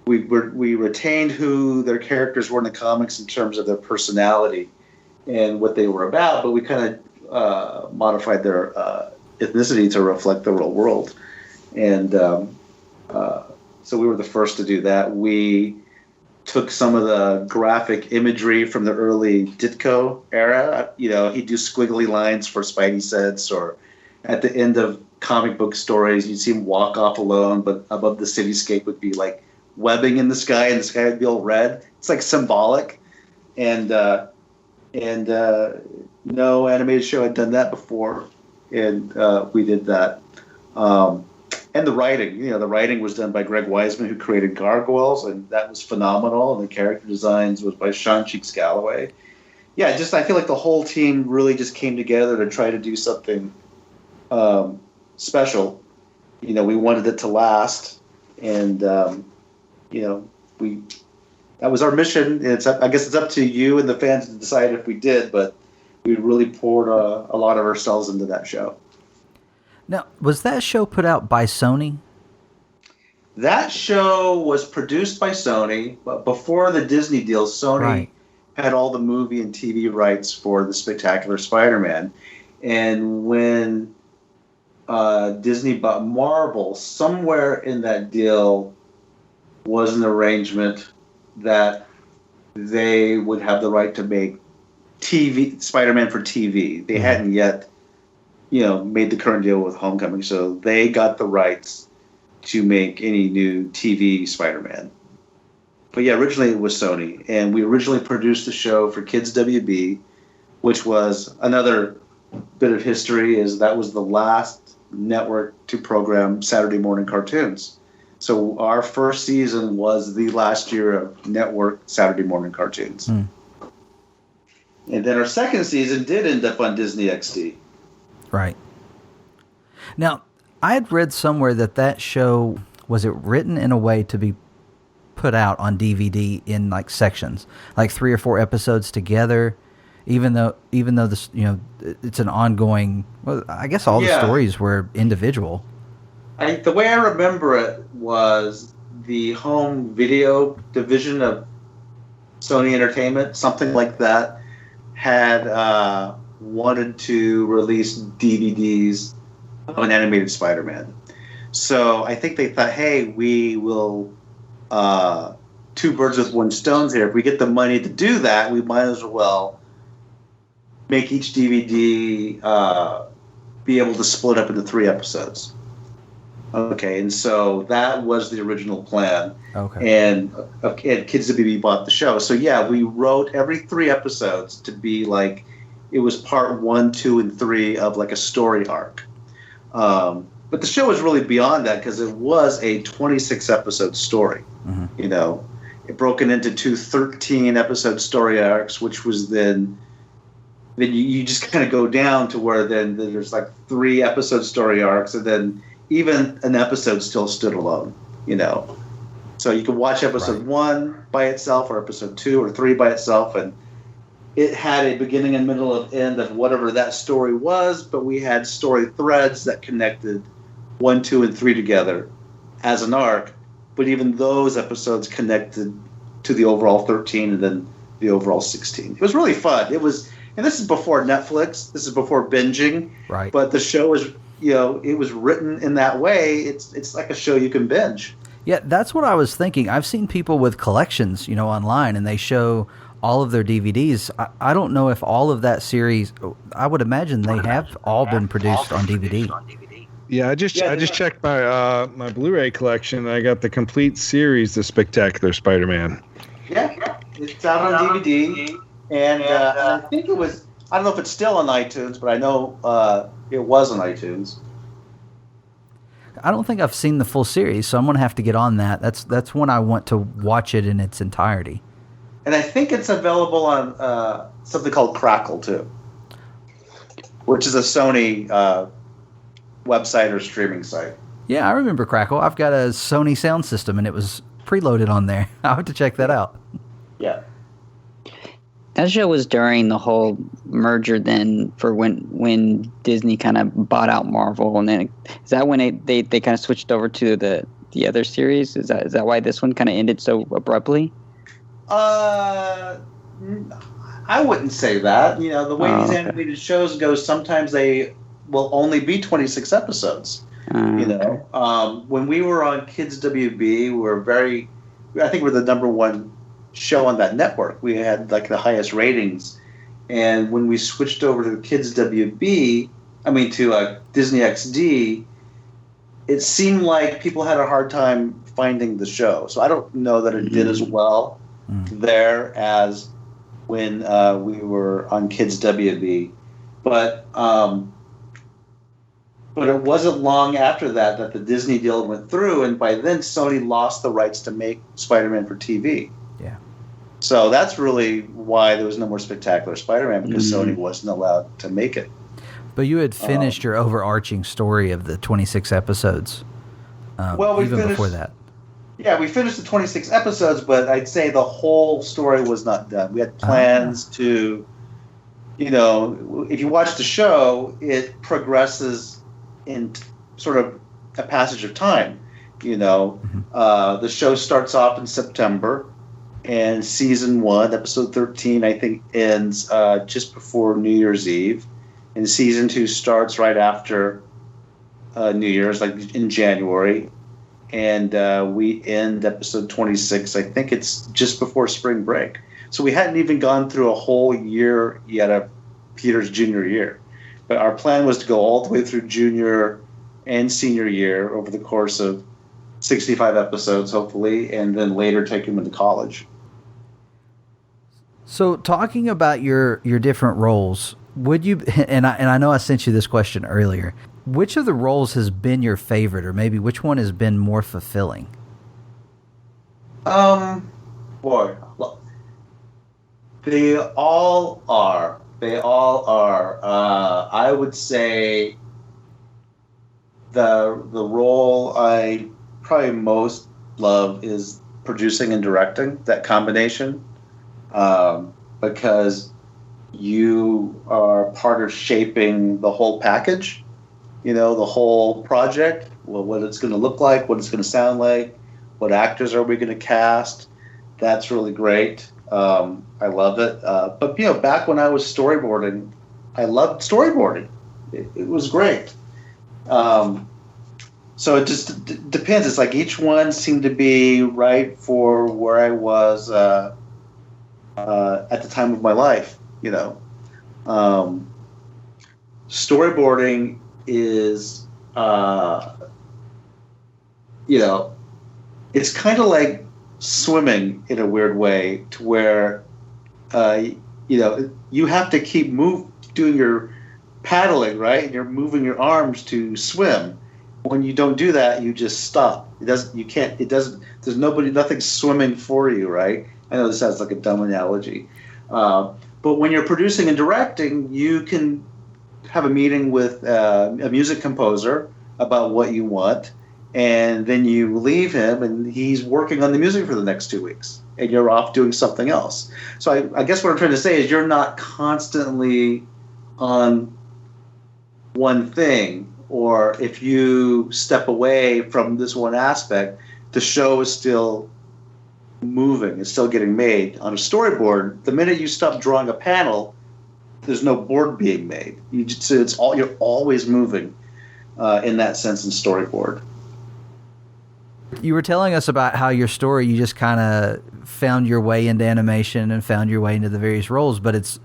retained who their characters were in the comics in terms of their personality and what they were about, but we kind of modified their ethnicity to reflect the real world. And so we were the first to do that. We took some of the graphic imagery from the early Ditko era. He'd do squiggly lines for Spidey sense, or at the end of comic book stories, you'd see him walk off alone, but above the cityscape would be webbing in the sky, and the sky would be all red. It's symbolic, and no animated show had done that before, and we did that. And the writing, the writing was done by Greg Weisman, who created Gargoyles, and that was phenomenal. And the character designs was by Sean Cheeks Galloway. Yeah, I feel like the whole team really just came together to try to do something special. We wanted it to last, and we that was our mission. I guess it's up to you and the fans to decide if we did, but we really poured a lot of ourselves into that show. Now, was that show put out by Sony? That show was produced by Sony, but before the Disney deal, Sony had all the movie and TV rights for the Spectacular Spider-Man. And when Disney bought Marvel, somewhere in that deal was an arrangement that they would have the right to make TV Spider-Man for TV. They hadn't yet, made the current deal with Homecoming, so they got the rights to make any new TV Spider-Man. But yeah, originally it was Sony, and we originally produced the show for Kids WB, which was another bit of history, is that was the last network to program Saturday morning cartoons. So our first season was the last year of network Saturday morning cartoons. And then our second season did end up on Disney XD. Right. Now, I had read somewhere that show, was it written in a way to be put out on DVD in like sections, like 3 or 4 episodes together, even though this, it's an ongoing, well, I guess all the stories were individual. The way I remember it was the home video division of Sony Entertainment, something like that, had wanted to release DVDs of an animated Spider-Man. So I think they thought, hey, we will 2 birds with 1 stone here. If we get the money to do that, we might as well make each DVD be able to split up into 3 episodes. Okay, and so that was the original plan. Okay. And Kids WB bought the show. So yeah, we wrote every 3 episodes to be like, it was part 1, 2, and 3 of like a story arc. But the show was really beyond that because it was a 26-episode story. It broken into 2 13-episode story arcs, which was then you just kind of go down to where then there's like 3 episode story arcs, and then even an episode still stood alone, So you could watch episode 1 by itself, or episode 2 or 3 by itself, and it had a beginning and middle and end of whatever that story was, but we had story threads that connected 1, 2, and 3 together as an arc, but even those episodes connected to the overall 13 and then the overall 16. It was really fun. It was, and this is before Netflix, this is before binging, right? But the show was, it was written in that way. It's like a show you can binge. Yeah, that's what I was thinking. I've seen people with collections, online, and they show all of their DVDs. I don't know if all of that series, I would imagine they have all been produced on DVD. Yeah, I just checked my Blu-ray collection, and I got the complete series, The Spectacular Spider-Man. Yeah, it's out on DVD, and I think it was, I don't know if it's still on iTunes, but I know it was on iTunes. I don't think I've seen the full series, so I'm going to have to get on that. That's when I want to watch it in its entirety. And I think it's available on something called Crackle, too, which is a Sony website or streaming site. Yeah, I remember Crackle. I've got a Sony sound system, and it was preloaded on there. I'll have to check that out. Yeah. That show was during the whole merger then for when Disney kind of bought out Marvel, and then is that when they kind of switched over to the other series? Is that why this one kind of ended so abruptly? I wouldn't say that. The way these animated shows go, sometimes they will only be 26 episodes. When we were on Kids WB, I think we're the number 1 show on that network. We had like the highest ratings. And when we switched over to Kids WB, to Disney XD, it seemed like people had a hard time finding the show. So I don't know that it did as well there as when we were on Kids WB. But it wasn't long after that the Disney deal went through, and by then Sony lost the rights to make Spider-Man for TV. Yeah. So that's really why there was no more Spectacular Spider-Man, because Sony wasn't allowed to make it. But you had finished your overarching story of the 26 episodes. We even finished, before that. Yeah, we finished the 26 episodes, but I'd say the whole story was not done. We had plans to, if you watch the show, it progresses in sort of a passage of time. The show starts off in September, and season 1, episode 13, I think, ends just before New Year's Eve, and season 2 starts right after New Year's, like in January. And we end episode 26, I think it's just before spring break. So we hadn't even gone through a whole year yet of Peter's junior year. But our plan was to go all the way through junior and senior year over the course of 65 episodes, hopefully, and then later take him into college. So talking about your different roles, would you, and I know I sent you this question earlier, which of the roles has been your favorite, or maybe which one has been more fulfilling? Boy, they all are. I would say the role I probably most love is producing and directing, that combination, because you are part of shaping the whole package. The whole project, what it's going to look like, what it's going to sound like, what actors are we going to cast. That's really great. I love it. But, back when I was storyboarding, I loved storyboarding. It was great. So it just depends. It's like each one seemed to be right for where I was at the time of my life, Storyboarding is, it's kind of like swimming in a weird way, to where, you have to keep doing your paddling, right? And you're moving your arms to swim. When you don't do that, you just stop. There's nothing swimming for you, right? I know this sounds like a dumb analogy. But when you're producing and directing, you can have a meeting with a music composer about what you want, and then you leave him, and he's working on the music for the next 2 weeks, and you're off doing something else. So I guess what I'm trying to say is you're not constantly on one thing, or if you step away from this one aspect, the show is still moving, it's still getting made. On a storyboard, the minute you stop drawing a panel, there's no board being made. You're always moving in that sense in storyboard. You were telling us about how your story, you just kind of found your way into animation and found your way into the various roles. But it's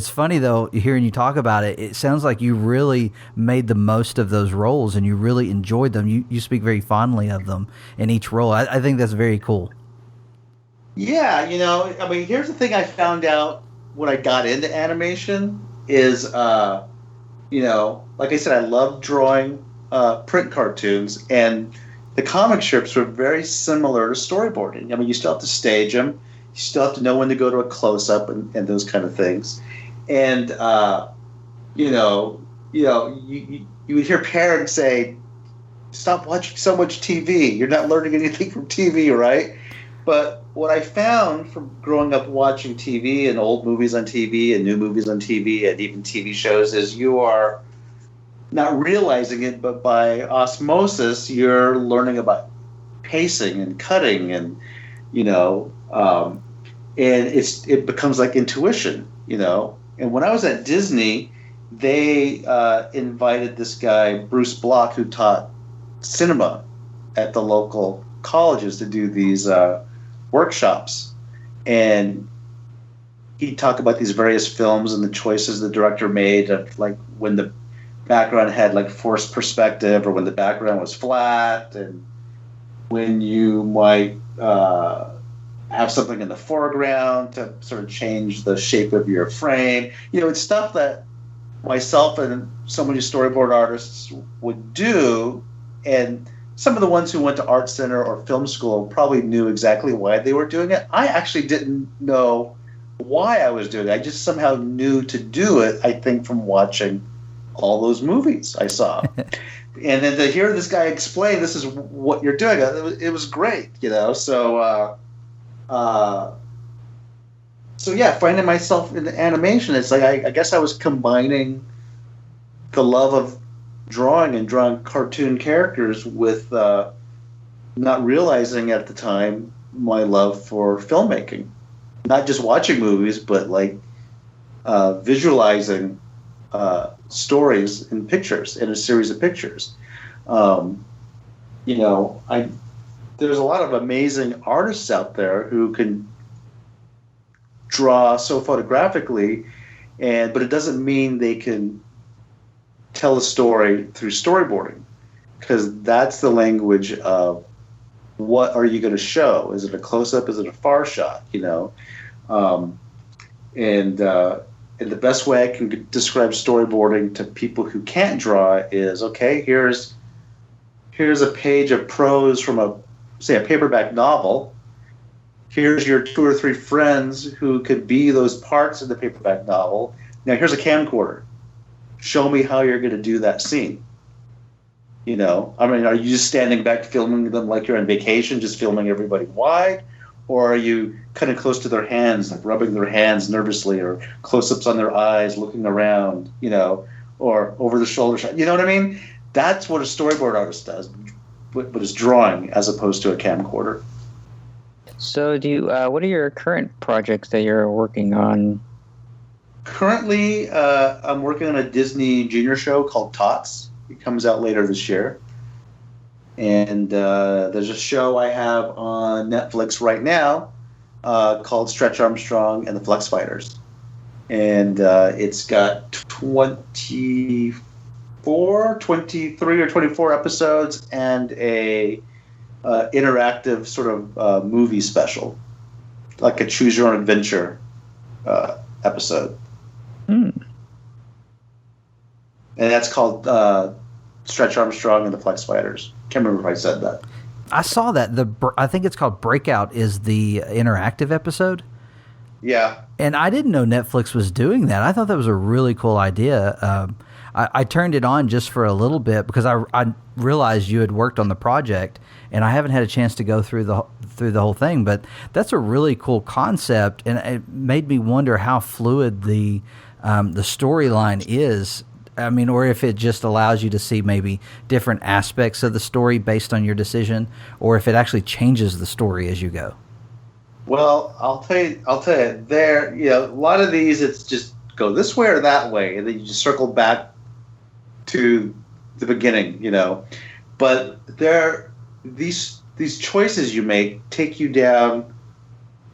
funny, though, hearing you talk about it, it sounds like you really made the most of those roles and you really enjoyed them. You speak very fondly of them in each role. I think that's very cool. Yeah, here's the thing I found out when I got into animation is, like I said, I love drawing print cartoons, and the comic strips were very similar to storyboarding. You still have to stage them. You still have to know when to go to a close-up and those kind of things. And, you would hear parents say, stop watching so much TV. You're not learning anything from TV, right? But what I found from growing up watching TV and old movies on TV and new movies on TV and even TV shows is you are not realizing it, but by osmosis, you're learning about pacing and cutting, and and it becomes like intuition, And when I was at Disney, they invited this guy Bruce Block, who taught cinema at the local colleges, to do these workshops, and he'd talk about these various films and the choices the director made, of like when the background had like forced perspective, or when the background was flat, and when you might have something in the foreground to sort of change the shape of your frame. It's stuff that myself and so many storyboard artists would do, and some of the ones who went to art center or film school probably knew exactly why they were doing it. I actually didn't know why I was doing it. I just somehow knew to do it, I think, from watching all those movies I saw. And then to hear this guy explain, this is what you're doing, it was great, you know. So yeah, finding myself in animation, it's like I guess I was combining the love of drawing and drawing cartoon characters with not realizing at the time my love for filmmaking, not just watching movies, but like visualizing stories in pictures, in a series of pictures. You know, there's a lot of amazing artists out there who can draw so photographically, but it doesn't mean they can tell a story through storyboarding, because that's the language of what are you going to show? Is it a close-up? Is it a far shot? You know, and the best way I can describe storyboarding to people who can't draw is, okay, here's a page of prose from a paperback novel. Here's your 2 or 3 friends who could be those parts of the paperback novel. Now here's a camcorder. Show me how you're going to do that scene. You know, I mean, are you just standing back filming them like you're on vacation, just filming everybody wide? Or are you cutting close to their hands, like rubbing their hands nervously, or close-ups on their eyes, looking around, you know, or over the shoulder shot? You know what I mean? That's what a storyboard artist does, but is drawing as opposed to a camcorder. So what are your current projects that you're working on? Currently, I'm working on a Disney Junior show called Tots. It comes out later this year. And there's a show I have on Netflix right now called Stretch Armstrong and the Flex Fighters. And it's got 23 or 24 episodes and a interactive sort of movie special, like a choose your own adventure episode. And that's called Stretch Armstrong and the Flex Fighters. Can't remember if I said that. I saw that. I think it's called Breakout is the interactive episode. Yeah. And I didn't know Netflix was doing that. I thought that was a really cool idea. I turned it on just for a little bit because I realized you had worked on the project, and I haven't had a chance to go through the whole thing. But that's a really cool concept, and it made me wonder how fluid the storyline is. I mean, or if it just allows you to see maybe different aspects of the story based on your decision, or if it actually changes the story as you go. Well, I'll tell you, there, you know, a lot of these, it's just go this way or that way, and then you just circle back to the beginning, you know. But these choices you make take you down,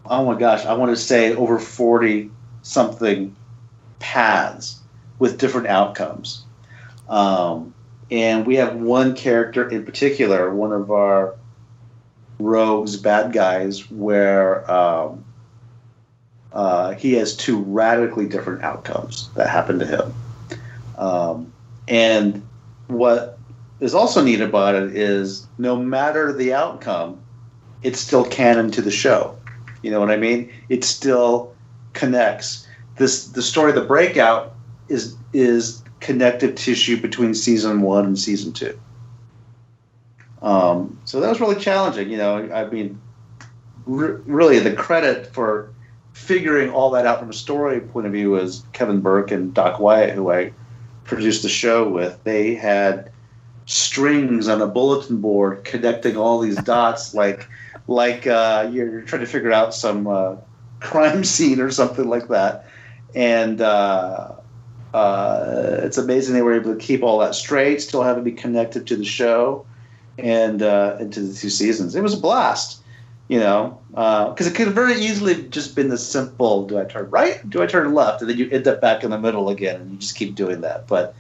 oh my gosh, I want to say over 40 something paths with different outcomes. And we have one character in particular, one of our rogues, bad guys, where he has 2 radically different outcomes that happen to him. And what is also neat about it is no matter the outcome, it's still canon to the show. You know what I mean? It still connects. The story of the Breakout is connective tissue between season 1 and season 2. So that was really challenging. You know, I mean, really the credit for figuring all that out from a story point of view was Kevin Burke and Doc Wyatt, who I produced the show with. They had strings on a bulletin board connecting all these dots, like you're trying to figure out some crime scene or something like that. And it's amazing they were able to keep all that straight, still have it be connected to the show and into the 2 seasons. It was a blast, you know, because it could have very easily just been the simple, do I turn right, do I turn left, and then you end up back in the middle again, and you just keep doing that. But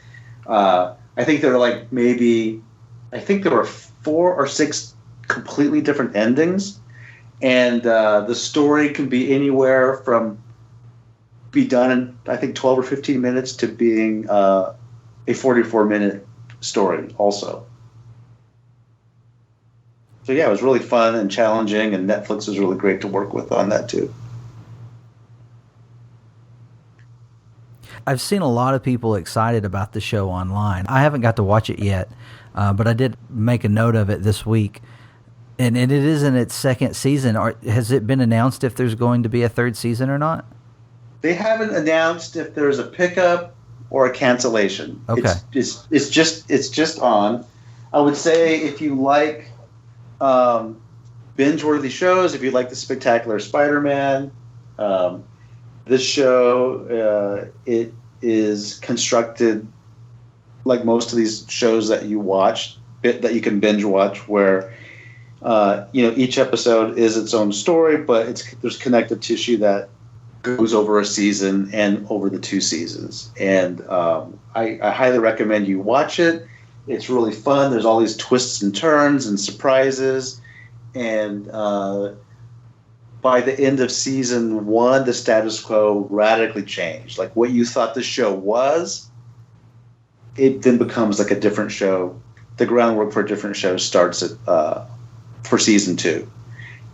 I think there were 4 or 6 completely different endings, and the story can be anywhere from be done in, I think, 12 or 15 minutes to being a 44-minute story also. So yeah, it was really fun and challenging, and Netflix was really great to work with on that too. I've seen a lot of people excited about the show online. I haven't got to watch it yet, but I did make a note of it this week. And it is in its second season. Has it been announced if there's going to be a third season or not? They haven't announced if there's a pickup or a cancellation. Okay. It's just on. I would say if you like binge-worthy shows, if you like the Spectacular Spider-Man, this show it is constructed like most of these shows that you watch, that you can binge watch, where each episode is its own story, but there's connective tissue that goes over a season and over the 2 seasons. And I highly recommend you watch it. It's really fun. There's all these twists and turns and surprises. And by the end of season 1, the status quo radically changed. Like what you thought the show was, it then becomes like a different show. The groundwork for a different show starts for season 2.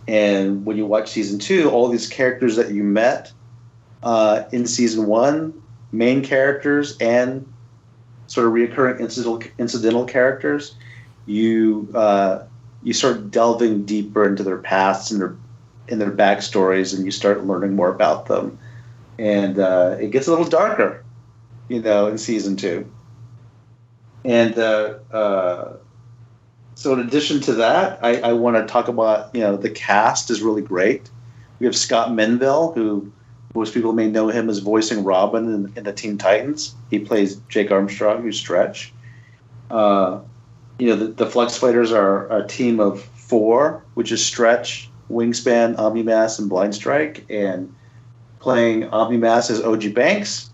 And when you watch season 2, all these characters that you met in season 1, main characters and sort of reoccurring incidental characters, you start delving deeper into their pasts and their backstories, and you start learning more about them. And it gets a little darker, in season 2. And so in addition to that, I want to talk about, the cast is really great. We have Scott Menville, who most people may know him as voicing Robin in the Teen Titans. He plays Jake Armstrong, who's Stretch. The Flex Fighters are a team of 4, which is Stretch, Wingspan, Omnimass, and Blind Strike. And playing Omnimass is OG Banks,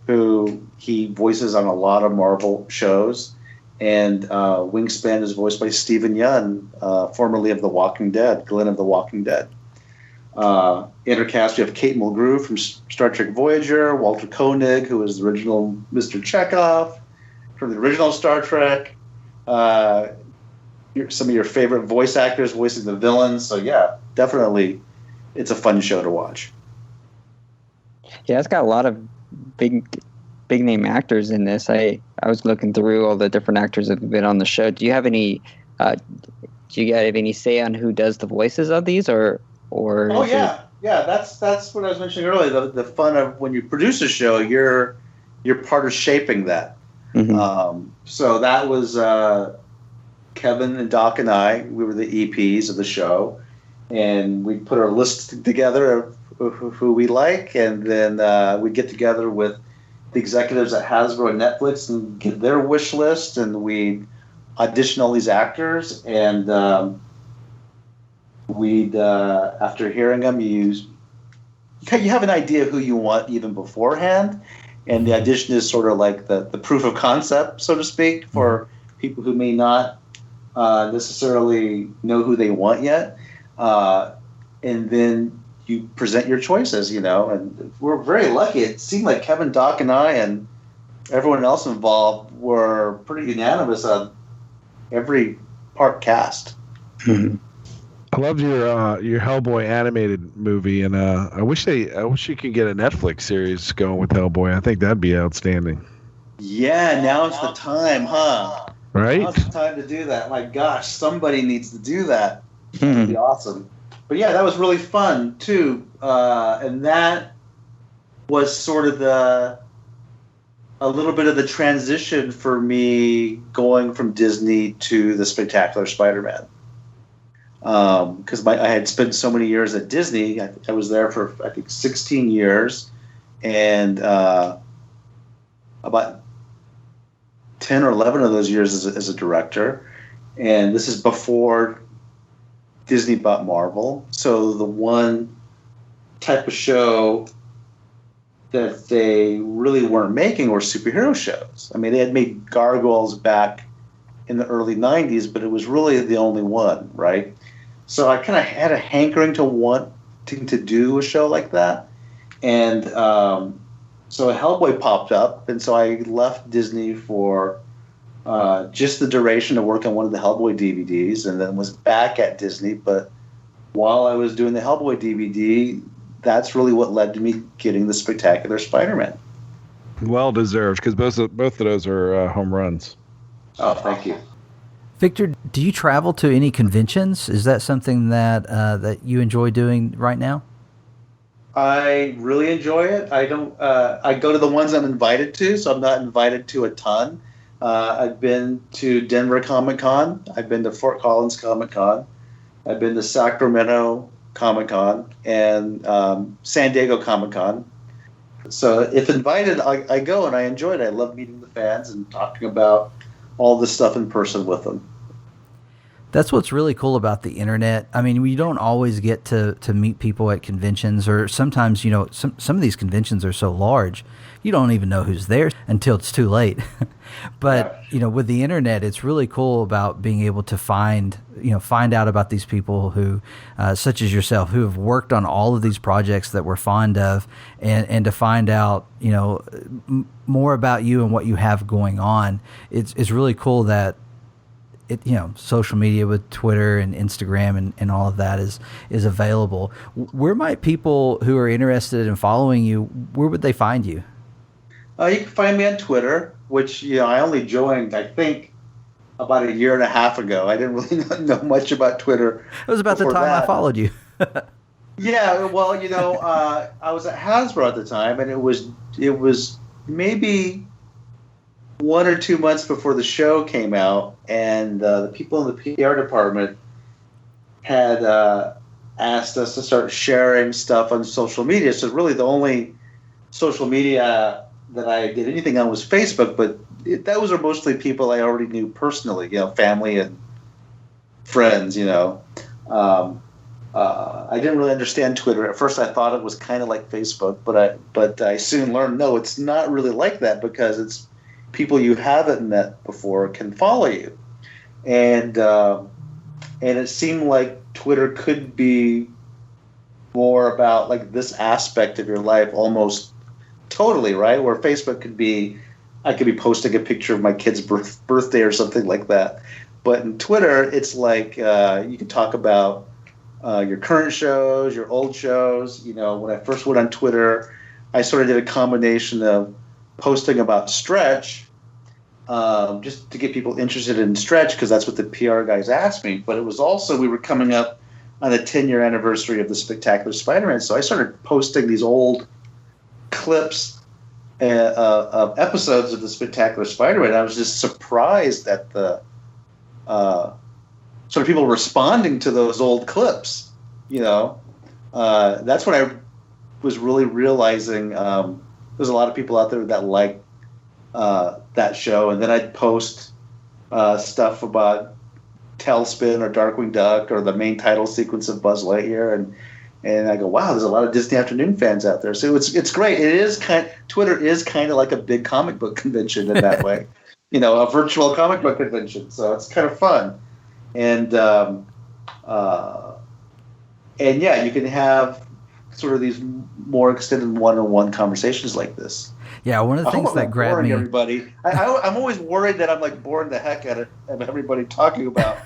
who he voices on a lot of Marvel shows. And Wingspan is voiced by Stephen Yeun, formerly of The Walking Dead, Glenn of The Walking Dead. Intercast, we have Kate Mulgrew from Star Trek Voyager, Walter Koenig, who is the original Mr. Chekhov from the original Star Trek. Some of your favorite voice actors voicing the villains. So yeah, definitely, it's a fun show to watch. Yeah, it's got a lot of big name actors in this. I was looking through all the different actors that have been on the show. Do you have any? Do you have any say on who does the voices of these, or? Oh yeah. That's what I was mentioning earlier. The fun of when you produce a show, you're part of shaping that. Mm-hmm. So that was Kevin and Doc and I. We were the EPs of the show, and we put our list together of who we like, and then we get together with the executives at Hasbro and Netflix and get their wish list, and we audition all these actors, and we'd after hearing them, you have an idea of who you want even beforehand, and the audition is sort of like the proof of concept, so to speak, for people who may not necessarily know who they want yet, and then you present your choices, and we're very lucky. It seemed like Kevin, Doc, and I, and everyone else involved were pretty unanimous on every part cast. Mm-hmm. I loved your Hellboy animated movie, and I wish you could get a Netflix series going with Hellboy. I think that'd be outstanding. Yeah, now's the time, huh? Right? Now's the time to do that. My gosh, somebody needs to do that. That'd be awesome. But yeah, that was really fun too, and that was sort of a little bit of the transition for me going from Disney to the Spectacular Spider-Man. Because I had spent so many years at Disney. I was there for, I think, 16 years, and about 10 or 11 of those years as a director. And this is before Disney bought Marvel. So the one type of show that they really weren't making were superhero shows. I mean, they had made Gargoyles back in the early 90s, but it was really the only one, right? So I kind of had a hankering to wanting to do a show like that. And so Hellboy popped up, and so I left Disney for just the duration to work on one of the Hellboy DVDs, and then was back at Disney. But while I was doing the Hellboy DVD, that's really what led to me getting the Spectacular Spider-Man. Well deserved, because both of those are home runs. Oh, thank you. Victor, do you travel to any conventions? Is that something that you enjoy doing right now? I really enjoy it. I don't. I go to the ones I'm invited to, so I'm not invited to a ton. I've been to Denver Comic Con. I've been to Fort Collins Comic Con. I've been to Sacramento Comic Con and San Diego Comic Con. So if invited, I go and I enjoy it. I love meeting the fans and talking about all this stuff in person with them. That's what's really cool about the internet. I mean, we don't always get to meet people at conventions, or sometimes, some of these conventions are so large, you don't even know who's there until it's too late. But, with the internet, it's really cool about being able to find out about these people who, such as yourself, who have worked on all of these projects that we're fond of, and to find out, more about you and what you have going on. It's really cool that social media with Twitter and Instagram and all of that is available. Where might people who are interested in following you, where would they find you? You can find me on Twitter, which I only joined, I think, about a year and a half ago. I didn't really know much about Twitter. It was about the time I followed you. Yeah, well, I was at Hasbro at the time, and it was maybe 1 or 2 months before the show came out, and the people in the PR department had asked us to start sharing stuff on social media. So really the only social media that I did anything on was Facebook, but those are mostly people I already knew personally, family and friends, I didn't really understand Twitter. At first I thought it was kind of like Facebook, but I soon learned, no, it's not really like that, because it's people you haven't met before can follow you. And it seemed like Twitter could be more about like this aspect of your life almost totally, right? Where Facebook could be, I could be posting a picture of my kid's birthday or something like that. But in Twitter, it's like you can talk about your current shows, your old shows. When I first went on Twitter, I sort of did a combination of posting about Stretch, just to get people interested in Stretch, because that's what the PR guys asked me. But it was also, we were coming up on the 10-year anniversary of the Spectacular Spider-Man, so I started posting these old clips of episodes of the Spectacular Spider-Man. I was just surprised at the sort of people responding to those old clips. That's when I was really realizing there's a lot of people out there that like that show. And then I'd post stuff about Tailspin or Darkwing Duck or the main title sequence of Buzz Lightyear, and I go, wow, there's a lot of Disney Afternoon fans out there. So it's great. Twitter is kind of like a big comic book convention in that way, a virtual comic book convention. So it's kind of fun, and yeah, you can have sort of these more extended one-on-one conversations like this. Yeah, one of the things that grabbed me. Everybody, I'm always worried that I'm like boring the heck out of everybody talking about.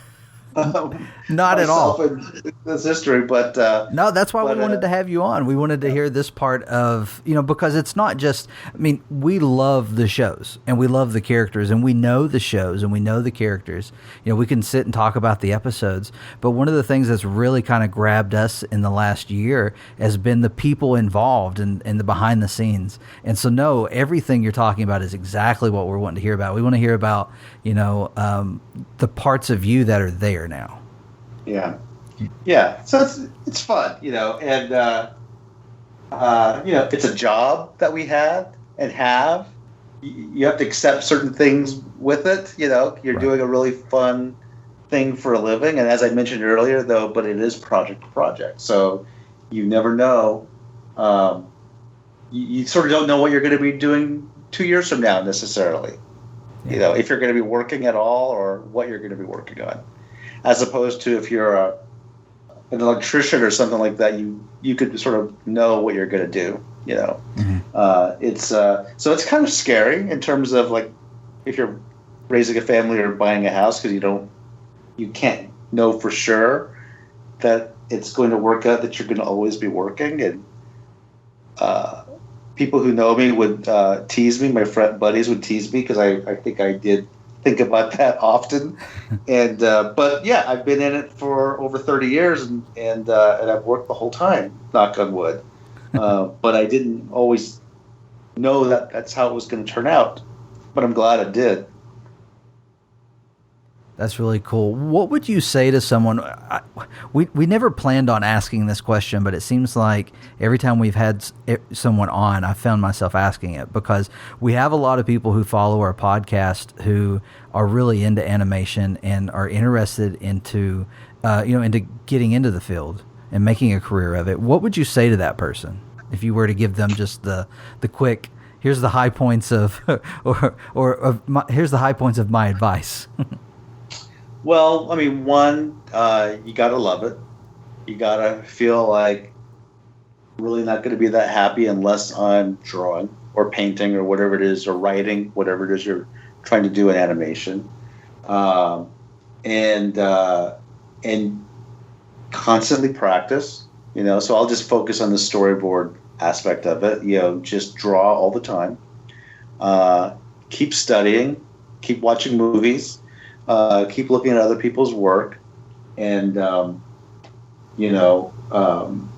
Not at all. In this history, but no, that's why we wanted to have you on. We wanted to hear this part of, because it's not just. I mean, we love the shows and we love the characters and we know the shows and we know the characters. We can sit and talk about the episodes, but one of the things that's really kind of grabbed us in the last year has been the people involved and the behind the scenes. And so, no, everything you're talking about is exactly what we're wanting to hear about. We want to hear about, the parts of you that are there now. Yeah. So it's fun, and it's a job that we had and have. You have to accept certain things with it. You're right. Doing a really fun thing for a living, and as I mentioned earlier, though, but it is project to project, so you never know. You sort of don't know what you're going to be doing 2 years from now necessarily. Yeah. If you're going to be working at all or what you're going to be working on. As opposed to if you're an electrician or something like that, you could sort of know what you're going to do. Mm-hmm. So it's kind of scary in terms of like if you're raising a family or buying a house, because you can't know for sure that it's going to work out, that you're going to always be working, and people who know me would tease me. My friend buddies would tease me because I think I did think about that often. And but yeah, I've been in it for over 30 years, and I've worked the whole time. Knock on wood. But I didn't always know that that's how it was going to turn out. But I'm glad it did. That's really cool. What would you say to someone? We never planned on asking this question, but it seems like every time we've had someone on, I found myself asking it, because we have a lot of people who follow our podcast who are really into animation and are interested into getting into the field and making a career of it. What would you say to that person if you were to give them just the quick, here's the high points of here's the high points of my advice? Well, I mean, one, you got to love it. You got to feel like really not going to be that happy unless I'm drawing or painting or whatever it is, or writing, whatever it is you're trying to do in animation. And constantly practice, so I'll just focus on the storyboard aspect of it, just draw all the time. Keep studying, keep watching movies. Keep looking at other people's work, and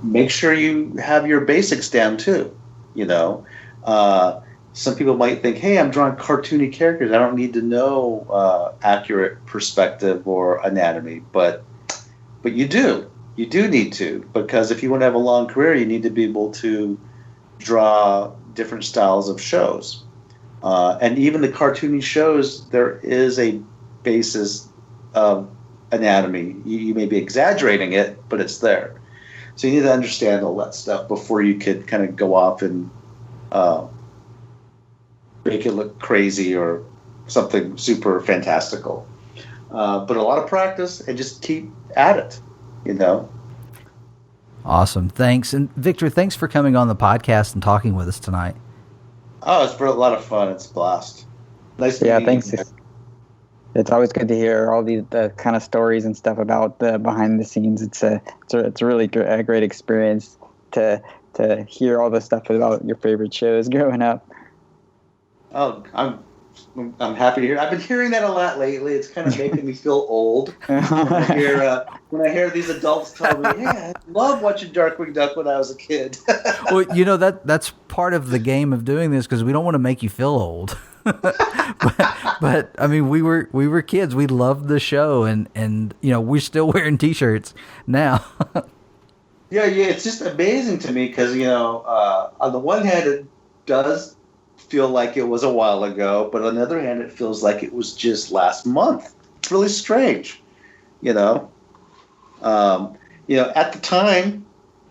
make sure you have your basics down too. Some people might think, "Hey, I'm drawing cartoony characters. I don't need to know accurate perspective or anatomy," but you do. You do need to, because if you want to have a long career, you need to be able to draw different styles of shows, and even the cartoony shows, there is a basis of anatomy. You may be exaggerating it, but it's there. So you need to understand all that stuff before you could kind of go off and make it look crazy or something super fantastical. But a lot of practice and just keep at it, Awesome. Thanks. And Victor, thanks for coming on the podcast and talking with us tonight. Oh, it's been a lot of fun. It's a blast. Nice to meet you. Thanks. It's always good to hear all the kind of stories and stuff about the behind the scenes. It's a really a great experience to hear all the stuff about your favorite shows growing up. Oh, I'm happy to hear. I've been hearing that a lot lately. It's kind of making me feel old when I hear these adults tell me, "Yeah, I love watching Darkwing Duck when I was a kid." Well, that's part of the game of doing this, because we don't want to make you feel old. but I mean, we were kids. We loved the show, and we're still wearing T-shirts now. Yeah, it's just amazing to me because on the one hand, it does feel like it was a while ago, but on the other hand, it feels like it was just last month. It's really strange, At the time,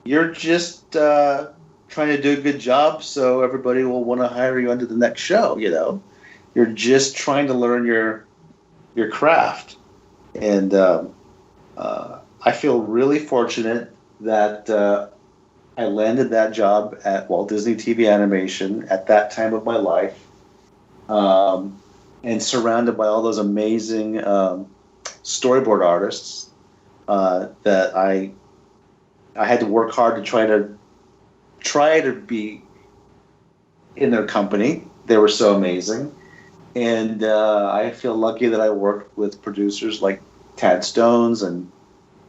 you're just trying to do a good job, so everybody will want to hire you onto the next show. You're just trying to learn your craft, and I feel really fortunate that I landed that job at Walt Disney TV Animation at that time of my life, and surrounded by all those amazing storyboard artists that I had to work hard to try to be in their company. They were so amazing. And I feel lucky that I worked with producers like Tad Stones and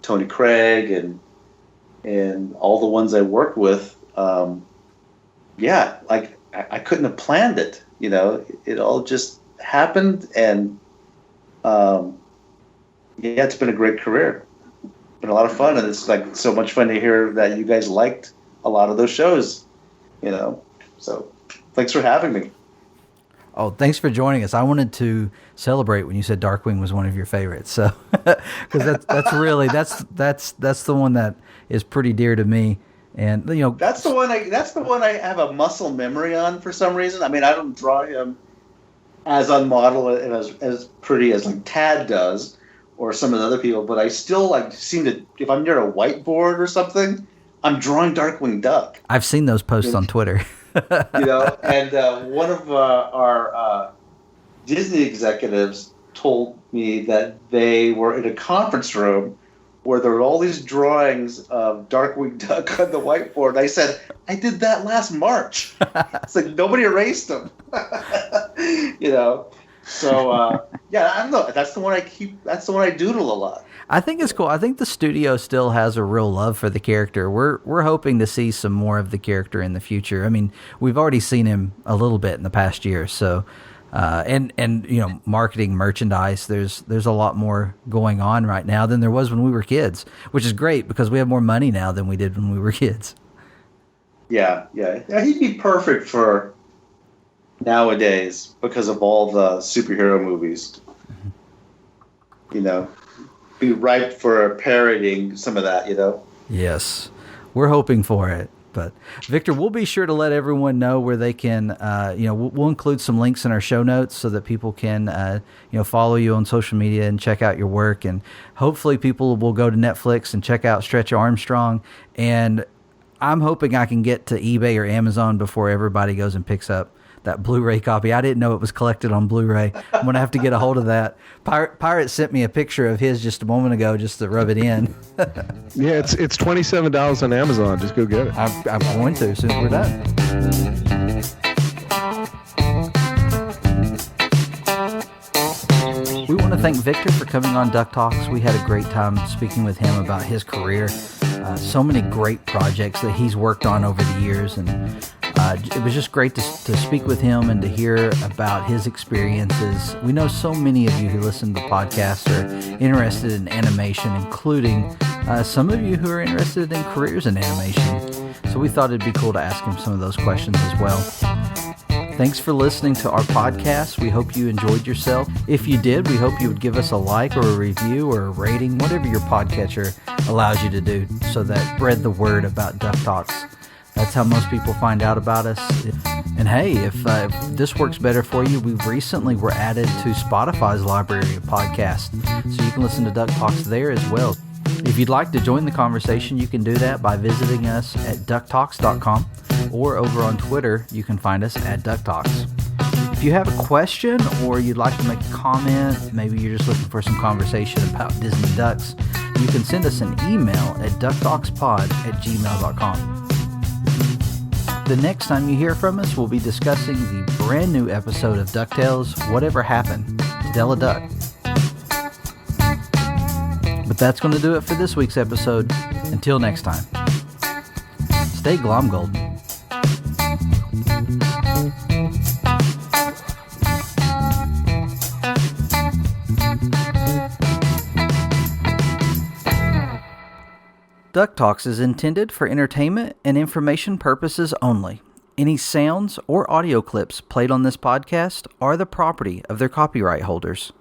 Tony Craig and all the ones I worked with. I couldn't have planned it. It all just happened, and it's been a great career. It's been a lot of fun, and it's like so much fun to hear that you guys liked a lot of those shows. So thanks for having me. Oh, thanks for joining us. I wanted to celebrate when you said Darkwing was one of your favorites. So, because that's really that's the one that is pretty dear to me. And that's the one I have a muscle memory on for some reason. I mean, I don't draw him as unmodeled and as pretty as like Tad does or some of the other people, but I still seem to, if I'm near a whiteboard or something, I'm drawing Darkwing Duck. I've seen those posts on Twitter. And one of our Disney executives told me that they were in a conference room where there were all these drawings of Darkwing Duck on the whiteboard. And I said, I did that last March. It's like nobody erased them. You know? So, yeah, I don't know. That's the one I doodle a lot. I think it's cool. I think the studio still has a real love for the character. We're hoping to see some more of the character in the future. I mean, we've already seen him a little bit in the past year, so and you know, marketing, merchandise. There's a lot more going on right now than there was when we were kids, which is great because we have more money now than we did when we were kids. Yeah, he'd be perfect for nowadays because of all the superhero movies. You know. Be ripe for parodying some of that, you know? Yes. We're hoping for it. But Victor, we'll be sure to let everyone know where they can, we'll include some links in our show notes so that people can, follow you on social media and check out your work. And hopefully people will go to Netflix and check out Stretch Armstrong. And I'm hoping I can get to eBay or Amazon before everybody goes and picks up that Blu-ray copy. I didn't know it was collected on Blu-ray. I'm going to have to get a hold of that. Pirate sent me a picture of his just a moment ago just to rub it in. Yeah, it's $27 on Amazon. Just go get it. I'm going to as soon as we're done. We want to thank Victor for coming on Duck Talks. We had a great time speaking with him about his career. So many great projects that he's worked on over the years, and it was just great to speak with him and to hear about his experiences. We know so many of you who listen to the podcast are interested in animation, including some of you who are interested in careers in animation. So we thought it'd be cool to ask him some of those questions as well. Thanks for listening to our podcast. We hope you enjoyed yourself. If you did, we hope you would give us a like or a review or a rating, whatever your podcatcher allows you to do, so that spread the word about Duck Talks. That's how most people find out about us. And hey, if this works better for you, we recently were added to Spotify's library of podcasts, so you can listen to Duck Talks there as well. If you'd like to join the conversation, you can do that by visiting us at ducktalks.com, or over on Twitter, you can find us at DuckTalks. If you have a question or you'd like to make a comment, maybe you're just looking for some conversation about Disney Ducks, you can send us an email at ducktalkspod@gmail.com. The next time you hear from us, we'll be discussing the brand new episode of DuckTales, Whatever Happened to Della Duck. But that's going to do it for this week's episode. Until next time, stay glom golden. Duck Talks is intended for entertainment and information purposes only. Any sounds or audio clips played on this podcast are the property of their copyright holders.